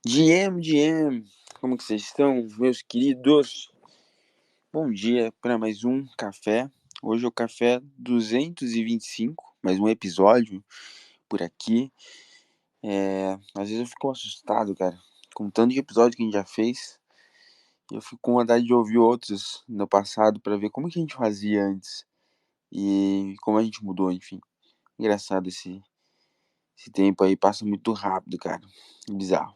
DM, como que vocês estão, meus queridos? Bom dia para mais um café. Hoje é o café 225, mais um episódio por aqui. Às vezes eu fico assustado, cara, com o tanto de episódio que a gente já fez. Eu fico com vontade de ouvir outros no passado para ver como que a gente fazia antes e como a gente mudou, enfim. Engraçado esse tempo aí, passa muito rápido, cara. Bizarro.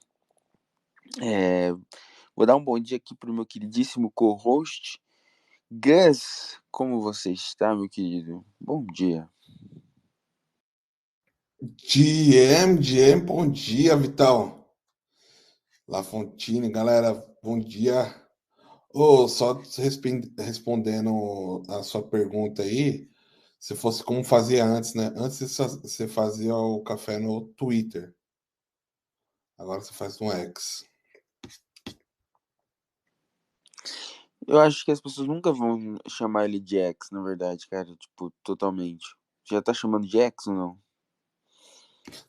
É, Vou dar um bom dia aqui pro meu queridíssimo co-host, Gus. Como você está, meu querido? Bom dia. GM, bom dia, Vitão. Lafontine, galera, bom dia. Só respondendo a sua pergunta aí, se fosse como fazia antes, né? Antes você fazia o café no Twitter, agora você faz no X. Eu acho que as pessoas nunca vão chamar ele de X, na verdade, cara. Tipo, totalmente. Já tá chamando de X ou não?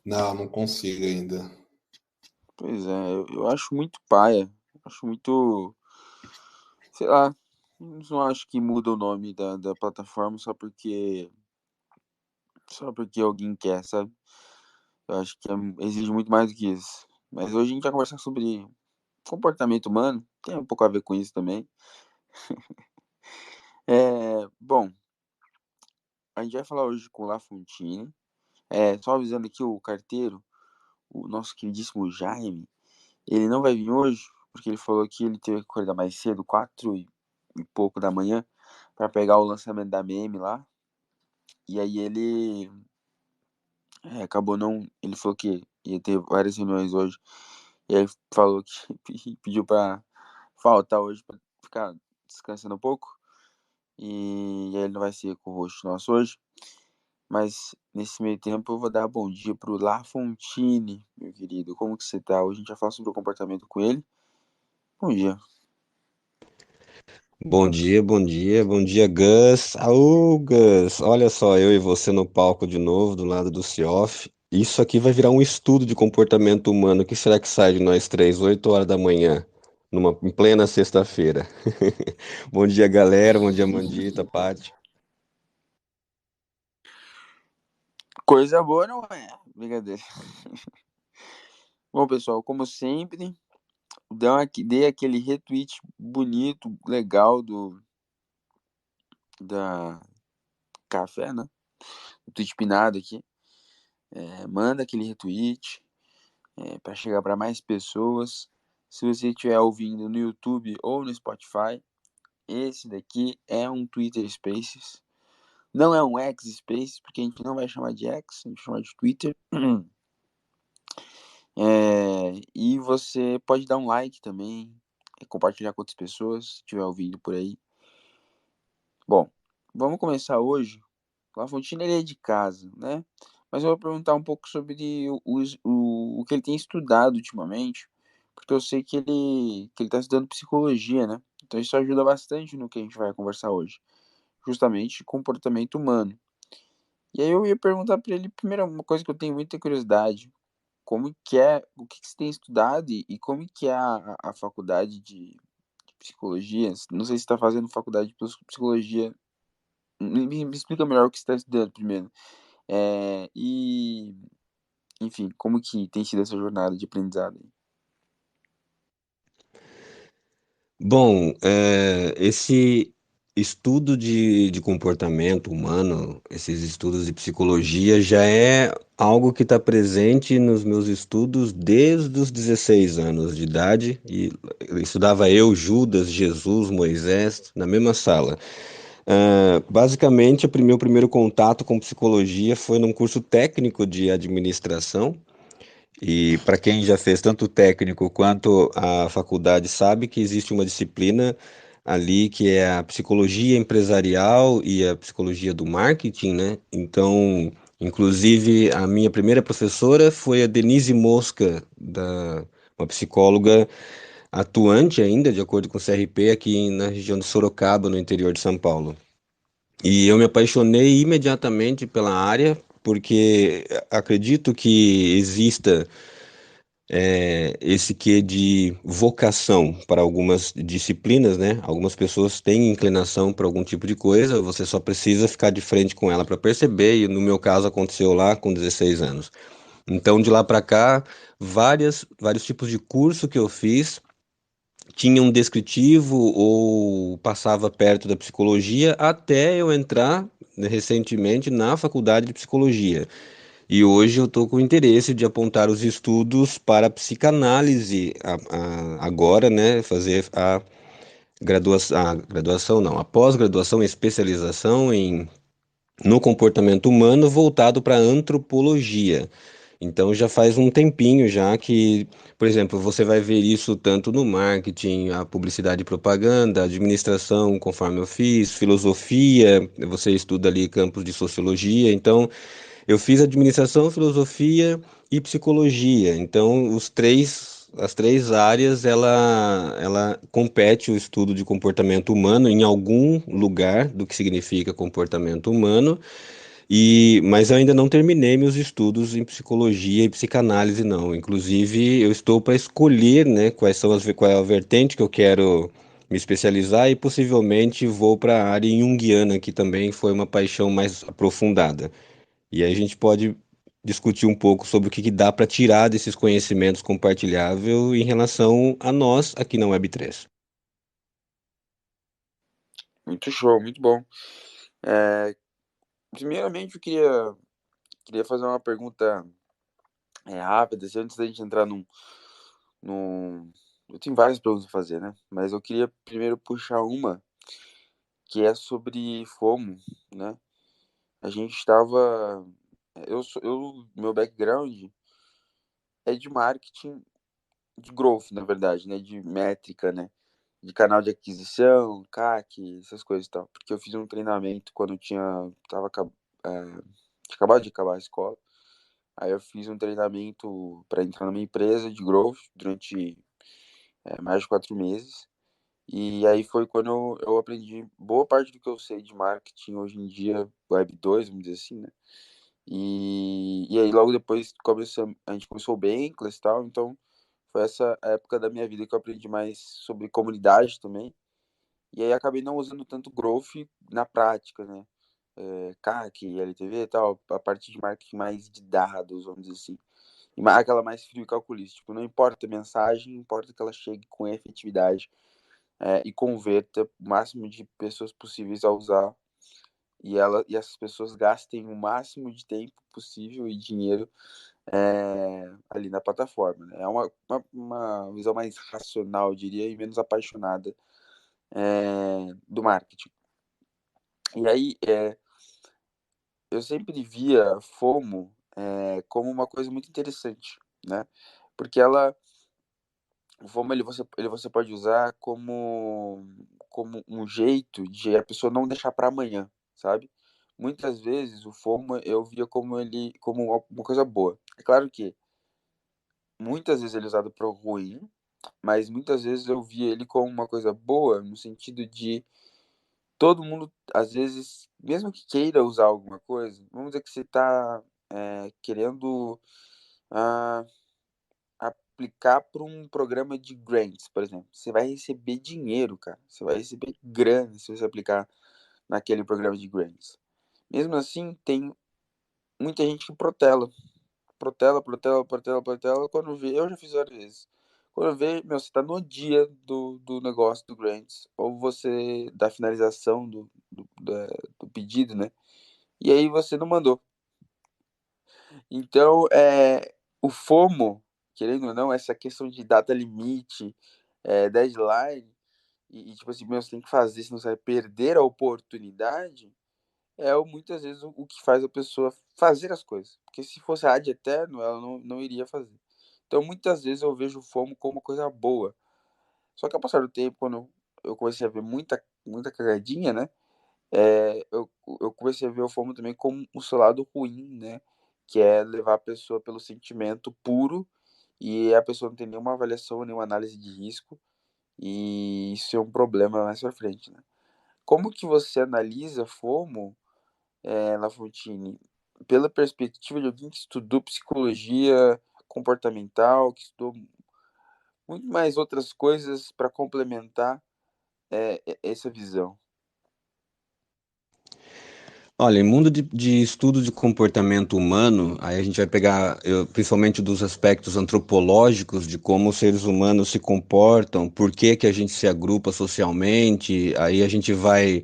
Não, não consigo ainda. Pois é, eu acho muito paia. Acho muito. Sei lá. Não acho que muda o nome da plataforma só porque alguém quer, sabe? Eu acho que exige muito mais do que isso. Mas hoje a gente vai conversar sobre comportamento humano. Tem um pouco a ver com isso também. Bom, a gente vai falar hoje com o Lafontine. Só avisando aqui o carteiro, o nosso queridíssimo Jaime, ele não vai vir hoje, porque ele falou que ele teve que acordar mais cedo, 4 e pouco da manhã, para pegar o lançamento da meme lá. E aí ele acabou não. Ele falou que ia ter várias reuniões hoje. E aí falou que pediu pra faltar hoje pra ficar descansando um pouco. E aí ele não vai ser com o rosto nosso hoje. Mas nesse meio tempo eu vou dar bom dia pro Lafontine, meu querido. Como que você tá? Hoje a gente vai falar sobre o comportamento com ele. Bom dia. Bom dia, Gus. Aô, Gus. Olha só, eu e você no palco de novo, do lado do Cioff. Isso aqui vai virar um estudo de comportamento humano. O que será que sai de nós três, 8 horas da manhã, em plena sexta-feira? Bom dia, galera. Bom dia, Mandita, Paty. Coisa boa não é? Brincadeira. Bom, pessoal, como sempre, dei aquele retweet bonito, legal da café, né? O tweet pinado aqui. Manda aquele retweet para chegar para mais pessoas. Se você estiver ouvindo no YouTube ou no Spotify, esse daqui é um Twitter Spaces. Não é um X Spaces, porque a gente não vai chamar de X, a gente vai chamar de Twitter. E você pode dar um like também, compartilhar com outras pessoas, se estiver ouvindo por aí. Bom, vamos começar hoje. O Lafontaine ele é de casa, né? Mas eu vou perguntar um pouco sobre o que ele tem estudado ultimamente, porque eu sei que ele está estudando psicologia, né? Então isso ajuda bastante no que a gente vai conversar hoje, justamente comportamento humano. E aí eu ia perguntar para ele, primeiro, uma coisa que eu tenho muita curiosidade, como que é, o que que você tem estudado e como que é a faculdade de psicologia? Não sei se está fazendo faculdade de psicologia. Me explica melhor o que você está estudando primeiro. E, enfim, como que tem sido essa jornada de aprendizado? Bom, esse estudo de comportamento humano, esses estudos de psicologia, já é algo que está presente nos meus estudos desde os 16 anos de idade. E estudava eu, Judas, Jesus, Moisés, na mesma sala. Basicamente, meu primeiro contato com psicologia foi num curso técnico de administração. E para quem já fez tanto o técnico quanto a faculdade, sabe que existe uma disciplina ali que é a psicologia empresarial e a psicologia do marketing, né? Então, inclusive, a minha primeira professora foi a Denise Mosca, uma psicóloga atuante ainda, de acordo com o CRP, aqui na região de Sorocaba, no interior de São Paulo. E eu me apaixonei imediatamente pela área, porque acredito que exista esse quê de vocação para algumas disciplinas, né? Algumas pessoas têm inclinação para algum tipo de coisa, você só precisa ficar de frente com ela para perceber, e no meu caso aconteceu lá com 16 anos. Então, de lá para cá, vários tipos de curso que eu fiz tinha um descritivo ou passava perto da psicologia até eu entrar, né, recentemente na faculdade de psicologia. E hoje eu estou com interesse de apontar os estudos para a psicanálise agora, né, fazer a graduação não, a pós-graduação e especialização no comportamento humano voltado para a antropologia. Então já faz um tempinho já que, por exemplo, você vai ver isso tanto no marketing, a publicidade e propaganda, administração, conforme eu fiz, filosofia, você estuda ali campos de sociologia. Então, eu fiz administração, filosofia e psicologia. Então, as três áreas, ela compete o estudo de comportamento humano em algum lugar do que significa comportamento humano. Mas eu ainda não terminei meus estudos em psicologia e psicanálise, não. Inclusive, eu estou para escolher, né, qual é a vertente que eu quero me especializar, e possivelmente vou para a área junguiana, que também foi uma paixão mais aprofundada. E aí a gente pode discutir um pouco sobre o que dá para tirar desses conhecimentos compartilháveis em relação a nós aqui na Web3. Muito show, muito bom. Primeiramente, eu queria fazer uma pergunta rápida, assim, antes da gente entrar num. Eu tenho várias perguntas a fazer, né? Mas eu queria primeiro puxar uma que é sobre FOMO, né? A gente estava. Meu background é de marketing, de growth, na verdade, né? De métrica, né? De canal de aquisição, CAC, essas coisas e tal. Porque eu fiz um treinamento quando eu tinha acabado de acabar a escola. Aí eu fiz um treinamento para entrar numa empresa de growth durante mais de 4 meses. E aí foi quando eu aprendi boa parte do que eu sei de marketing hoje em dia, Web 2, vamos dizer assim, né? E aí logo depois a gente começou o Bankless e tal, então foi essa época da minha vida que eu aprendi mais sobre comunidade também. E aí acabei não usando tanto growth na prática, né? CAC, LTV e tal, a parte de marketing mais de dados, vamos dizer assim. E aquela mais frio e calculista. Tipo, não importa a mensagem, importa que ela chegue com efetividade e converta o máximo de pessoas possíveis a usar. E essas pessoas gastem o máximo de tempo possível e dinheiro ali na plataforma. Né? É uma visão mais racional, eu diria, e menos apaixonada do marketing. E aí, eu sempre via FOMO como uma coisa muito interessante, né? Porque o FOMO você pode usar como um jeito de a pessoa não deixar para amanhã, sabe? Muitas vezes o FOMO eu via como uma coisa boa. É claro que muitas vezes ele é usado para o ruim, mas muitas vezes eu via ele como uma coisa boa no sentido de todo mundo, às vezes, mesmo que queira usar alguma coisa, vamos dizer que você está querendo ah, aplicar para um programa de grants, por exemplo. Você vai receber dinheiro, cara. Você vai receber grana se você aplicar naquele programa de grants. Mesmo assim, tem muita gente que protela. Quando vê, eu já fiz várias vezes. Quando vê, meu, você tá no dia do negócio do grants, ou você, da finalização do pedido, né? E aí você não mandou. Então, o FOMO, querendo ou não, essa questão de data limite, deadline, tipo assim, meu, você tem que fazer, senão você vai perder a oportunidade, muitas vezes o que faz a pessoa fazer as coisas. Porque se fosse ad eterno, ela não iria fazer. Então, muitas vezes eu vejo o FOMO como uma coisa boa. Só que ao passar do tempo, quando eu comecei a ver muita cagadinha, né? Eu comecei a ver o FOMO também como o seu lado ruim, né? Que é levar a pessoa pelo sentimento puro e a pessoa não tem nenhuma avaliação, nenhuma análise de risco. E isso é um problema mais pra frente, né? Como que você analisa FOMO, Lafontine, pela perspectiva de alguém que estudou psicologia comportamental, que estudou muito mais outras coisas para complementar essa visão. Olha, em mundo de estudo de comportamento humano, aí a gente vai pegar principalmente dos aspectos antropológicos de como os seres humanos se comportam, por que que a gente se agrupa socialmente, aí a gente vai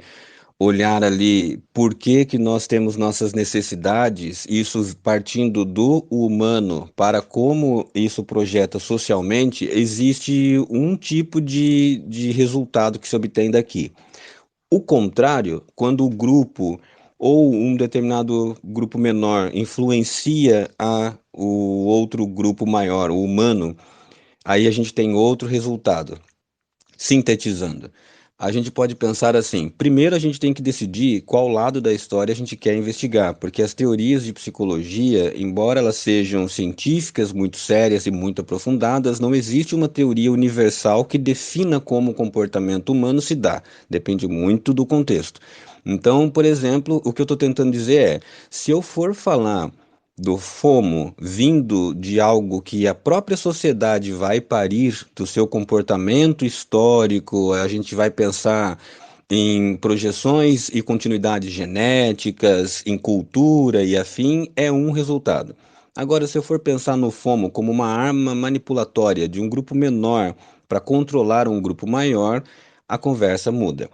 olhar ali por que que nós temos nossas necessidades, isso partindo do humano para como isso projeta socialmente, existe um tipo de resultado que se obtém daqui. O contrário, quando o grupo ou um determinado grupo menor influencia o outro grupo maior, o humano, aí a gente tem outro resultado. Sintetizando, a gente pode pensar assim: primeiro a gente tem que decidir qual lado da história a gente quer investigar, porque as teorias de psicologia, embora elas sejam científicas, muito sérias e muito aprofundadas, não existe uma teoria universal que defina como o comportamento humano se dá. Depende muito do contexto. Então, por exemplo, o que eu estou tentando dizer é: se eu for falar do FOMO vindo de algo que a própria sociedade vai parir do seu comportamento histórico, a gente vai pensar em projeções e continuidades genéticas, em cultura e afim, é um resultado. Agora, se eu for pensar no FOMO como uma arma manipulatória de um grupo menor para controlar um grupo maior, a conversa muda.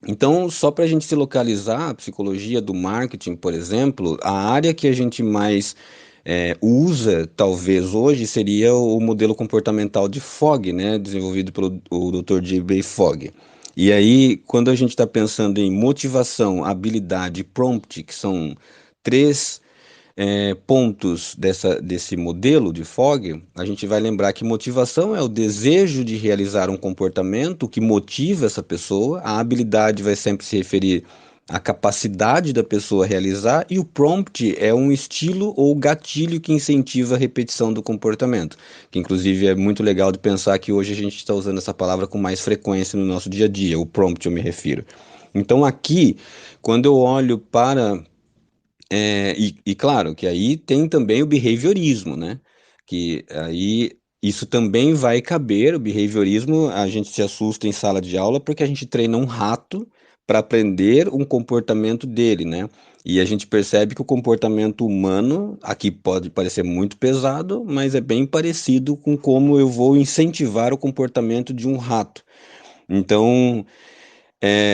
Então, só para a gente se localizar, a psicologia do marketing, por exemplo, a área que a gente mais usa, talvez hoje, seria o modelo comportamental de Fogg, né, desenvolvido pelo o Dr. J.B. Fogg. E aí, quando a gente está pensando em motivação, habilidade e prompt, que são três pontos desse modelo de Fogg, a gente vai lembrar que motivação é o desejo de realizar um comportamento que motiva essa pessoa, a habilidade vai sempre se referir à capacidade da pessoa realizar, e o prompt é um estilo ou gatilho que incentiva a repetição do comportamento, que inclusive é muito legal de pensar que hoje a gente está usando essa palavra com mais frequência no nosso dia a dia, o prompt eu me refiro. Então aqui, quando eu olho para claro que aí tem também o behaviorismo, né? Que aí isso também vai caber, o behaviorismo, a gente se assusta em sala de aula porque a gente treina um rato para aprender um comportamento dele, né? E a gente percebe que o comportamento humano, aqui pode parecer muito pesado, mas é bem parecido com como eu vou incentivar o comportamento de um rato. Então,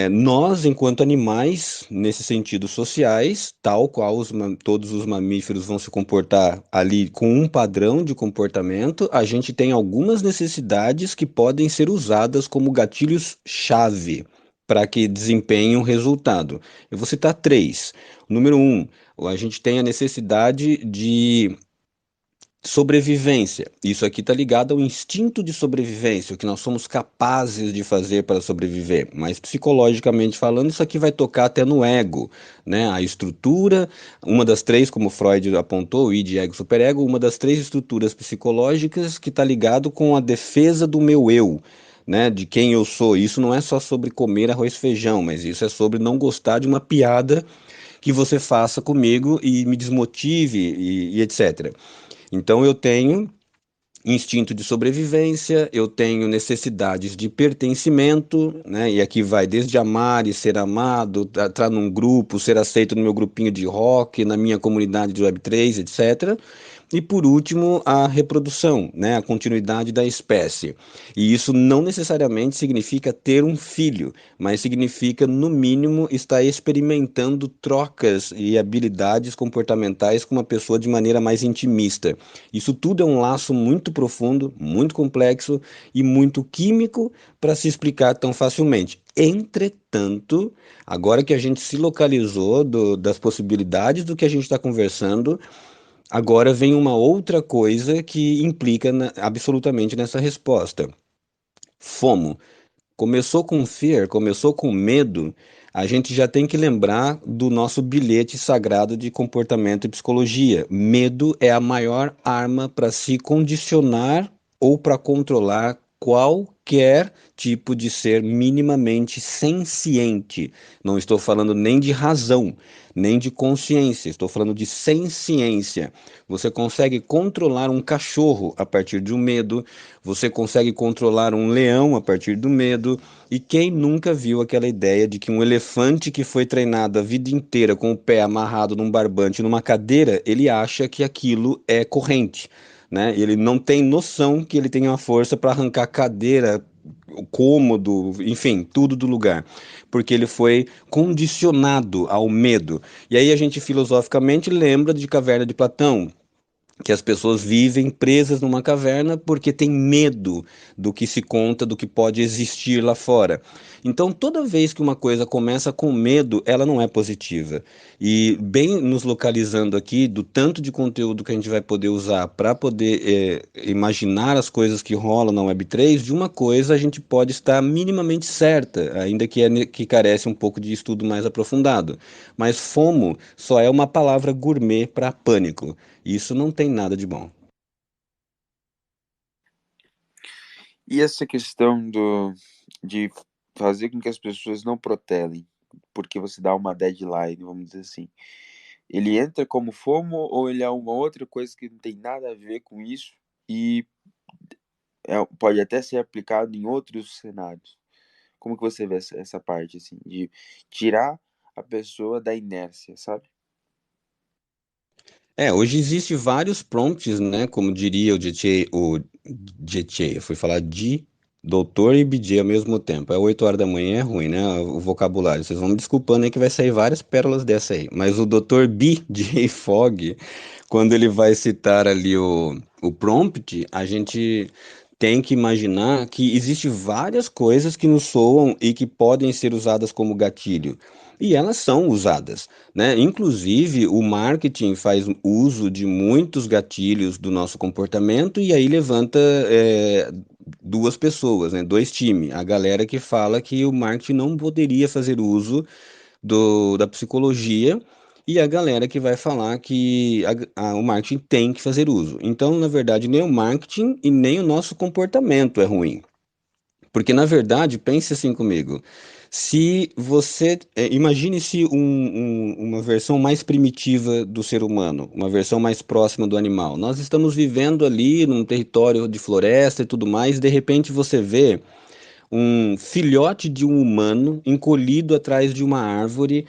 nós, enquanto animais, nesse sentido sociais, tal qual todos os mamíferos vão se comportar ali com um padrão de comportamento, a gente tem algumas necessidades que podem ser usadas como gatilhos-chave para que desempenhem um resultado. Eu vou citar três. Número um, a gente tem a necessidade de sobrevivência. Isso aqui está ligado ao instinto de sobrevivência, o que nós somos capazes de fazer para sobreviver. Mas psicologicamente falando, isso aqui vai tocar até no ego, né? A estrutura, uma das três, como Freud apontou, o id, ego, superego, uma das três estruturas psicológicas que está ligado com a defesa do meu eu. Né, de quem eu sou. Isso não é só sobre comer arroz e feijão, mas isso é sobre não gostar de uma piada que você faça comigo e me desmotive e etc. Então eu tenho instinto de sobrevivência, eu tenho necessidades de pertencimento, né? E aqui vai desde amar e ser amado, entrar num grupo, ser aceito no meu grupinho de rock, na minha comunidade de Web3, etc. E por último, a reprodução, né, a continuidade da espécie. E isso não necessariamente significa ter um filho, mas significa, no mínimo, estar experimentando trocas e habilidades comportamentais com uma pessoa de maneira mais intimista. Isso tudo é um laço muito profundo, muito complexo e muito químico para se explicar tão facilmente. Entretanto, agora que a gente se localizou das possibilidades do que a gente está conversando, agora vem uma outra coisa que implica absolutamente nessa resposta. FOMO. Começou com fear, começou com medo, a gente já tem que lembrar do nosso bilhete sagrado de comportamento e psicologia. Medo é a maior arma para se condicionar ou para controlar qualquer tipo de ser minimamente senciente. Não estou falando nem de razão, nem de consciência, estou falando de senciência. Você consegue controlar um cachorro a partir de um medo, você consegue controlar um leão a partir do medo. E quem nunca viu aquela ideia de que um elefante que foi treinado a vida inteira com o pé amarrado num barbante, numa cadeira, ele acha que aquilo é corrente, né? Ele não tem noção que ele tem uma força para arrancar a cadeira, o cômodo, enfim, tudo do lugar, porque ele foi condicionado ao medo. E aí a gente filosoficamente lembra de Caverna de Platão, que as pessoas vivem presas numa caverna porque têm medo do que se conta, do que pode existir lá fora. Então, toda vez que uma coisa começa com medo, ela não é positiva. E bem nos localizando aqui do tanto de conteúdo que a gente vai poder usar para poder imaginar as coisas que rolam na Web3, de uma coisa a gente pode estar minimamente certa, ainda que carece um pouco de estudo mais aprofundado. Mas FOMO só é uma palavra gourmet para pânico. Isso não tem nada de bom. E essa questão de fazer com que as pessoas não protelem, porque você dá uma deadline, vamos dizer assim. Ele entra como FOMO ou ele é uma outra coisa que não tem nada a ver com isso e pode até ser aplicado em outros cenários? Como que você vê essa parte, assim, de tirar a pessoa da inércia, sabe? Hoje existe vários prompts, né? Como diria o DJ, eu fui falar de doutor e BJ ao mesmo tempo. É 8 horas da manhã, é ruim, né? O vocabulário. Vocês vão me desculpando aí que vai sair várias pérolas dessa aí. Mas o doutor BJ Fogg, quando ele vai citar ali o prompt, a gente tem que imaginar que existe várias coisas que nos soam e que podem ser usadas como gatilho. E elas são usadas, né? Inclusive, o marketing faz uso de muitos gatilhos do nosso comportamento e aí levanta duas pessoas, né? Dois times. A galera que fala que o marketing não poderia fazer uso da psicologia e a galera que vai falar que o marketing tem que fazer uso. Então, na verdade, nem o marketing e nem o nosso comportamento é ruim. Porque, na verdade, pense assim comigo. Se você. Imagine se uma versão mais primitiva do ser humano, uma versão mais próxima do animal. Nós estamos vivendo ali num território de floresta e tudo mais, de repente você vê um filhote de um humano encolhido atrás de uma árvore,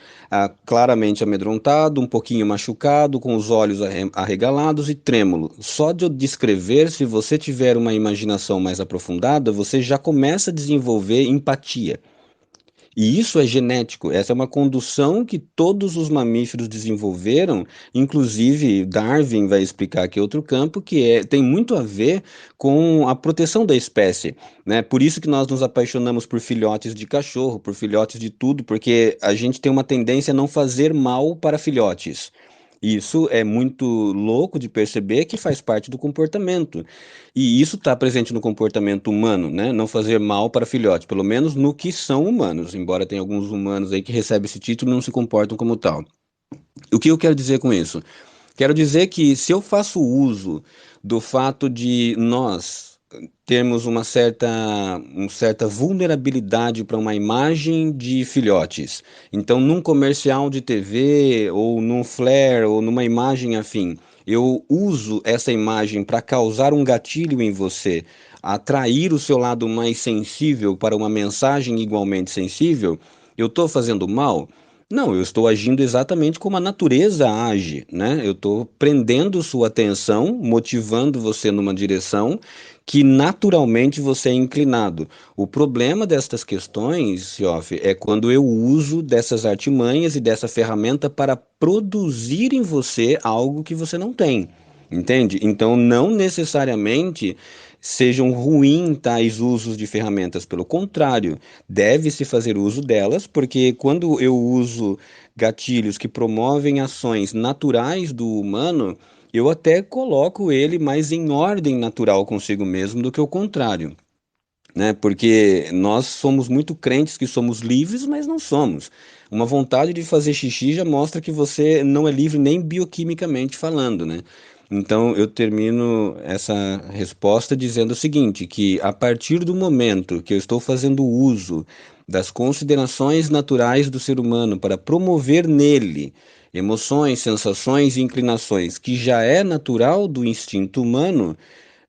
claramente amedrontado, um pouquinho machucado, com os olhos arregalados e trêmulo. Só de eu descrever, se você tiver uma imaginação mais aprofundada, você já começa a desenvolver empatia. E isso é genético, essa é uma condução que todos os mamíferos desenvolveram, inclusive Darwin vai explicar aqui outro campo, tem muito a ver com a proteção da espécie, né? Por isso que nós nos apaixonamos por filhotes de cachorro, por filhotes de tudo, porque a gente tem uma tendência a não fazer mal para filhotes. Isso é muito louco de perceber que faz parte do comportamento. E isso está presente no comportamento humano, né? Não fazer mal para filhotes, pelo menos no que são humanos, embora tenha alguns humanos aí que recebem esse título e não se comportam como tal. O que eu quero dizer com isso? Quero dizer que se eu faço uso do fato de nós termos uma certa vulnerabilidade para uma imagem de filhotes, então num comercial de TV ou num flare ou numa imagem afim, eu uso essa imagem para causar um gatilho em você, atrair o seu lado mais sensível para uma mensagem igualmente sensível, eu estou fazendo mal? Não, eu estou agindo exatamente como a natureza age, né? Eu estou prendendo sua atenção, motivando você numa direção que naturalmente você é inclinado. O problema destas questões, Siof, é quando eu uso dessas artimanhas e dessa ferramenta para produzir em você algo que você não tem. Entende? Então, não necessariamente sejam ruins tais usos de ferramentas, pelo contrário, deve-se fazer uso delas, porque quando eu uso gatilhos que promovem ações naturais do humano, eu até coloco ele mais em ordem natural consigo mesmo do que o contrário, né? Porque nós somos muito crentes que somos livres, mas não somos. Uma vontade de fazer xixi já mostra que você não é livre nem bioquimicamente falando, né? Então, eu termino essa resposta dizendo o seguinte, que a partir do momento que eu estou fazendo uso das considerações naturais do ser humano para promover nele emoções, sensações e inclinações que já é natural do instinto humano,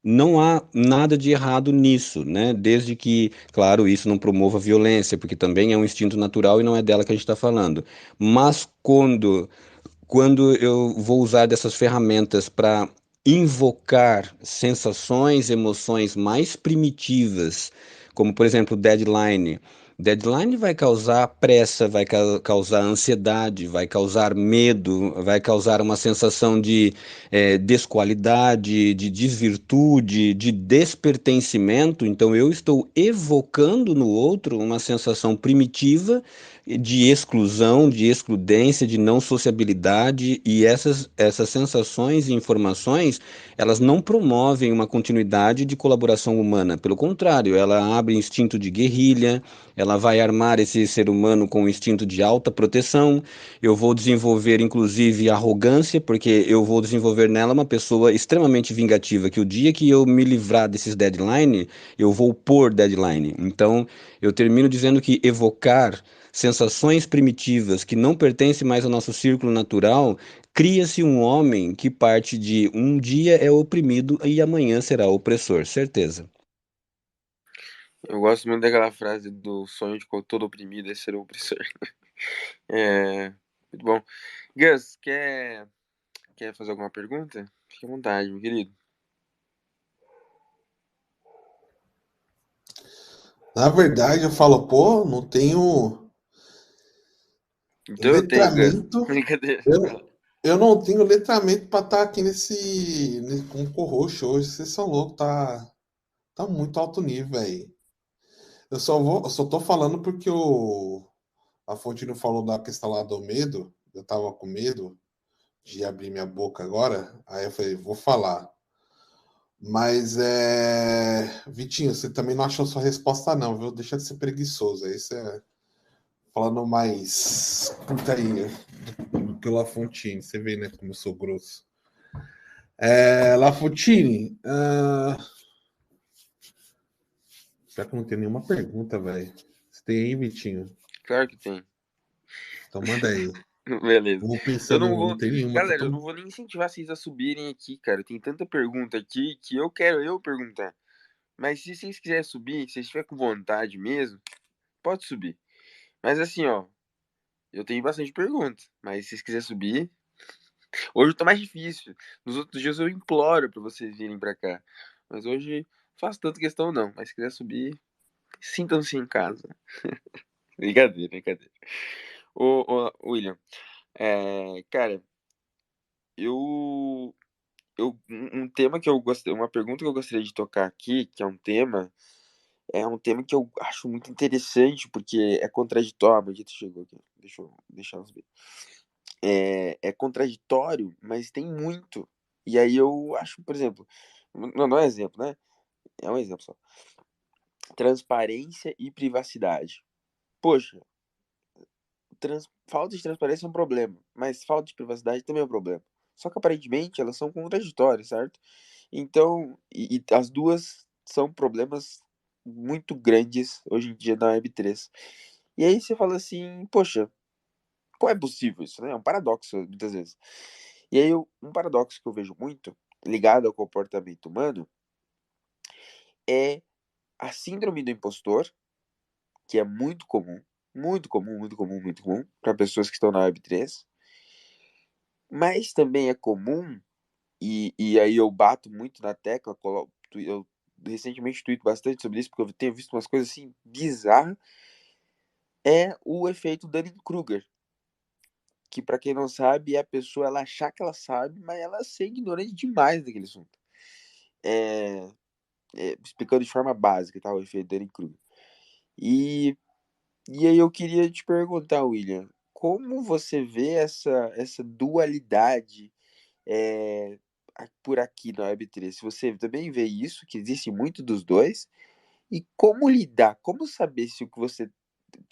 não há nada de errado nisso, né? Desde que, claro, isso não promova violência, porque também é um instinto natural e não é dela que a gente está falando. Mas quando eu vou usar dessas ferramentas para invocar sensações, emoções mais primitivas, como por exemplo deadline. Deadline vai causar pressa, vai causar ansiedade, vai causar medo, vai causar uma sensação de desqualidade, de desvirtude, de despertencimento. Então eu estou evocando no outro uma sensação primitiva de exclusão, de excludência, de não sociabilidade, e essas sensações e informações, elas não promovem uma continuidade de colaboração humana. Pelo contrário, ela abre instinto de guerrilha, ela vai armar esse ser humano com um instinto de alta proteção. Eu vou desenvolver, inclusive, arrogância, porque eu vou desenvolver nela uma pessoa extremamente vingativa, que o dia que eu me livrar desses deadline, eu vou pôr deadline. Então, eu termino dizendo que evocar sensações primitivas que não pertencem mais ao nosso círculo natural, cria-se um homem que parte de um dia é oprimido e amanhã será opressor, certeza. Eu gosto muito daquela frase do sonho de todo oprimido é ser um opressor. É, muito bom. Gus, quer fazer alguma pergunta? Fique à vontade, meu querido. Na verdade, eu falo, pô, não tenho Então eu tenho, Gus. letramento. Brincadeira. Eu não tenho letramento para estar aqui com o co-host hoje. Vocês são loucos, tá muito alto nível, velho. Eu só tô falando porque a Fonte não falou da questão lá do medo. Eu tava com medo de abrir minha boca agora. Aí eu falei, vou falar. Mas Vitinho, você também não achou sua resposta, não, viu? Deixa de ser preguiçoso. Aí você falando mais putaria do que o Lafontine. Você vê, né, como eu sou grosso. Lafontine, já que não tem nenhuma pergunta, velho. Você tem aí, Vitinho? Claro que tem. Então manda aí. Beleza. Vou Eu pensando, não não vou. tem nenhuma. Galera, eu não vou nem incentivar vocês a subirem aqui, cara. Tem tanta pergunta aqui que eu quero perguntar. Mas se vocês quiserem subir, se vocês estiverem com vontade mesmo, pode subir. Mas assim, ó, eu tenho bastante pergunta. Mas se vocês quiserem subir. Hoje tá mais difícil. Nos outros dias eu imploro pra vocês virem pra cá. Mas hoje faço tanta questão não. Mas se quiser subir, sintam-se em casa. Brincadeira, brincadeira. William, cara, eu, um tema que eu gostei, uma pergunta que eu gostaria de tocar aqui, que é um tema que eu acho muito interessante, porque é contraditório. A Margita chegou aqui, deixa eu deixar ela subir. É contraditório, mas tem muito. E aí eu acho, por exemplo, não é exemplo, né? É um exemplo só. Transparência e privacidade. Poxa, falta de transparência é um problema, mas falta de privacidade também é um problema. Só que aparentemente elas são contraditórias, certo? Então, e as duas são problemas muito grandes hoje em dia na Web3. E aí você fala assim, poxa, como é possível isso, né? É um paradoxo muitas vezes. E aí um paradoxo que eu vejo muito ligado ao comportamento humano é a síndrome do impostor, que é muito comum, muito comum, muito comum, muito comum para pessoas que estão na Web3, mas também é comum, e aí eu bato muito na tecla, eu recentemente tuito bastante sobre isso, porque eu tenho visto umas coisas assim bizarras, é o efeito Dunning-Kruger, que para quem não sabe é a pessoa ela achar que ela sabe, mas ela ser ignorante demais daquele assunto. É, explicando de forma básica, tá, o efeito Dunning-Kruger. E aí eu queria te perguntar, William, como você vê essa dualidade por aqui na Web3? Se você também vê isso, que existe muito dos dois, e como lidar, como saber se o que você,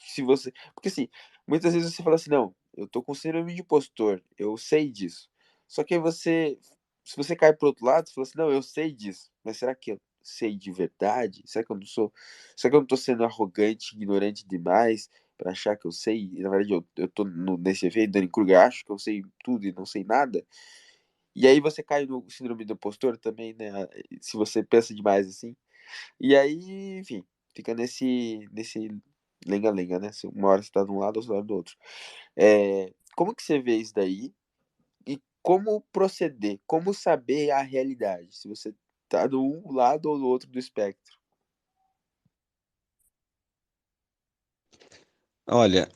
se você, porque assim, muitas vezes você fala assim, não, eu tô com síndrome de impostor, eu sei disso, só que aí você se você cai pro outro lado, você fala assim, não, eu sei disso, mas será que eu sei de verdade? Será que eu não sou, será que eu não tô sendo arrogante, ignorante demais pra achar que eu sei? E, na verdade, eu tô nesse efeito, Dunning-Kruger, acho que eu sei tudo e não sei nada. E aí você cai no síndrome do impostor também, né? Se você pensa demais assim. E aí, enfim, fica nesse lenga-lenga, né? Uma hora você tá de um lado, outra hora do outro. Como que você vê isso daí? E como proceder? Como saber a realidade? Se você tá do um lado ou do outro do espectro. Olha,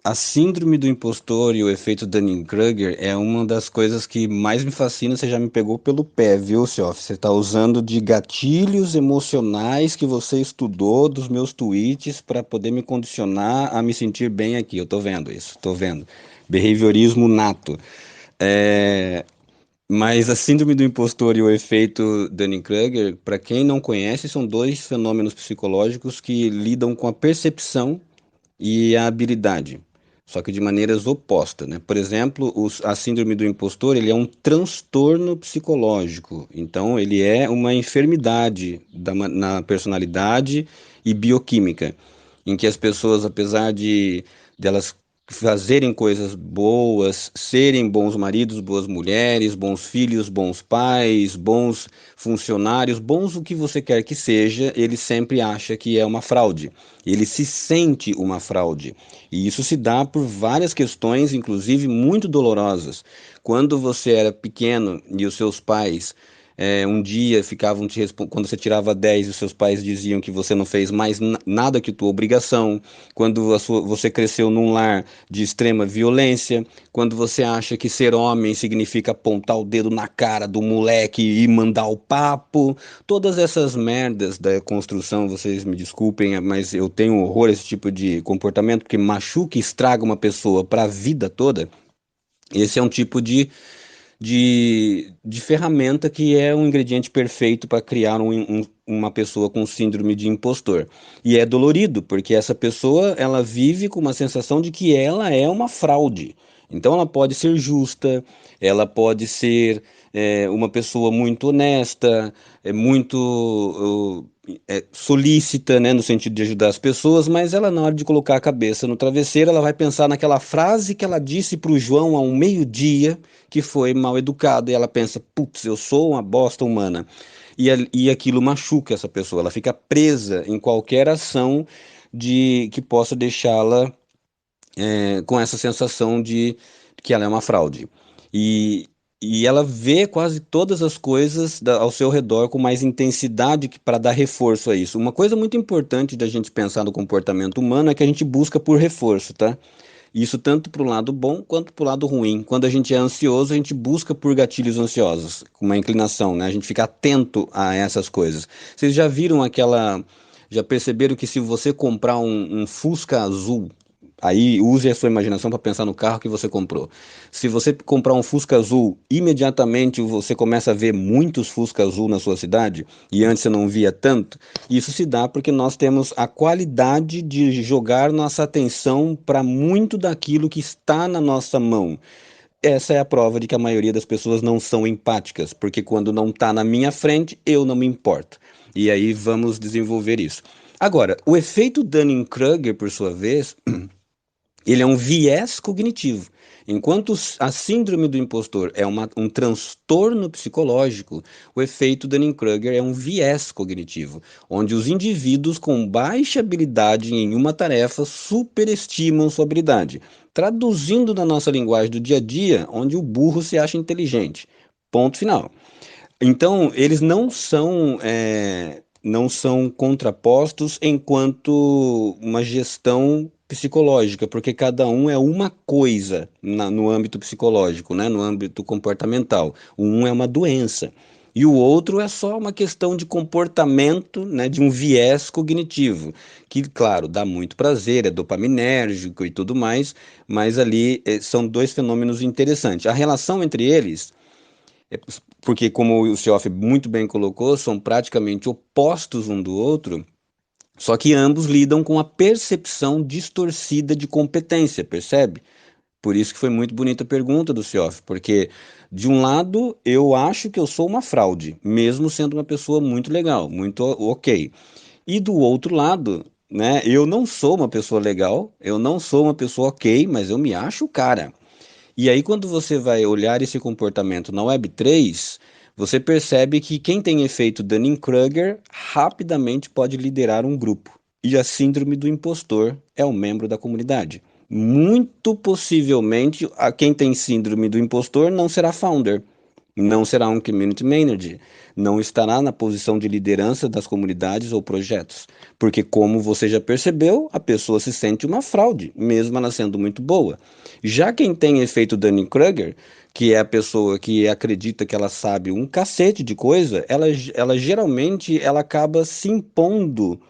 a síndrome do impostor e o efeito Dunning-Kruger é uma das coisas que mais me fascina. Você já me pegou pelo pé, viu, Sioff? Você está usando de gatilhos emocionais que você estudou dos meus tweets para poder me condicionar a me sentir bem aqui. Eu tô vendo isso, tô vendo. Behaviorismo nato. É, mas a síndrome do impostor e o efeito Dunning-Kruger, para quem não conhece, são dois fenômenos psicológicos que lidam com a percepção e a habilidade, só que de maneiras opostas, né? Por exemplo, a síndrome do impostor, ele é um transtorno psicológico, então ele é uma enfermidade na personalidade e bioquímica, em que as pessoas, apesar de elas fazerem coisas boas, serem bons maridos, boas mulheres, bons filhos, bons pais, bons funcionários, bons o que você quer que seja, ele sempre acha que é uma fraude. Ele se sente uma fraude. E isso se dá por várias questões, inclusive muito dolorosas. Quando você era pequeno e os seus pais um dia ficavam quando você tirava 10 os seus pais diziam que você não fez mais nada que tua obrigação, quando você cresceu num lar de extrema violência, quando você acha que ser homem significa apontar o dedo na cara do moleque e mandar o papo, todas essas merdas da construção, vocês me desculpem, mas eu tenho horror a esse tipo de comportamento porque machuca e estraga uma pessoa para a vida toda. Esse é um tipo de ferramenta que é um ingrediente perfeito para criar uma pessoa com síndrome de impostor. E é dolorido, porque essa pessoa ela vive com uma sensação de que ela é uma fraude. Então ela pode ser justa, ela pode ser uma pessoa muito honesta, muito solícita, né, no sentido de ajudar as pessoas, mas ela, na hora de colocar a cabeça no travesseiro, ela vai pensar naquela frase que ela disse para o João ao meio-dia, que foi mal educado, e ela pensa, putz, eu sou uma bosta humana. E aquilo machuca essa pessoa, ela fica presa em qualquer ação que possa deixá-la com essa sensação de que ela é uma fraude. E, e ela vê quase todas as coisas ao seu redor com mais intensidade para dar reforço a isso. Uma coisa muito importante da gente pensar no comportamento humano é que a gente busca por reforço, tá? Isso tanto para o lado bom quanto para o lado ruim. Quando a gente é ansioso, a gente busca por gatilhos ansiosos, com uma inclinação, né? A gente fica atento a essas coisas. Vocês já viram já perceberam que se você comprar um Fusca azul, aí use a sua imaginação para pensar no carro que você comprou. Se você comprar um Fusca azul, imediatamente você começa a ver muitos Fusca azul na sua cidade, e antes você não via tanto. Isso se dá porque nós temos a qualidade de jogar nossa atenção para muito daquilo que está na nossa mão. Essa é a prova de que a maioria das pessoas não são empáticas, porque quando não está na minha frente, eu não me importo. E aí vamos desenvolver isso. Agora, o efeito Dunning-Kruger, por sua vez, ele é um viés cognitivo. Enquanto a síndrome do impostor é um transtorno psicológico, o efeito Dunning-Kruger é um viés cognitivo, onde os indivíduos com baixa habilidade em uma tarefa superestimam sua habilidade. Traduzindo na nossa linguagem do dia a dia, onde o burro se acha inteligente. Ponto final. Então, eles não são contrapostos enquanto uma gestão psicológica, porque cada um é uma coisa no âmbito psicológico, né, no âmbito comportamental. Um é uma doença. E o outro é só uma questão de comportamento, né, de um viés cognitivo, que, claro, dá muito prazer, é dopaminérgico e tudo mais, mas ali são dois fenômenos interessantes. A relação entre eles é porque, como o Sioff muito bem colocou, são praticamente opostos um do outro, só que ambos lidam com a percepção distorcida de competência, percebe? Por isso que foi muito bonita a pergunta do Cioff, porque de um lado eu acho que eu sou uma fraude, mesmo sendo uma pessoa muito legal, muito ok. E do outro lado, né, eu não sou uma pessoa legal, eu não sou uma pessoa ok, mas eu me acho o cara. E aí, quando você vai olhar esse comportamento na Web3, você percebe que quem tem efeito Dunning-Kruger rapidamente pode liderar um grupo. E a síndrome do impostor é um membro da comunidade. Muito possivelmente, a quem tem síndrome do impostor não será founder, não será um community manager, não estará na posição de liderança das comunidades ou projetos. Porque, como você já percebeu, a pessoa se sente uma fraude, mesmo ela sendo muito boa. Já quem tem efeito Dunning-Kruger, que é a pessoa que acredita que ela sabe um cacete de coisa, ela geralmente ela acaba se impondo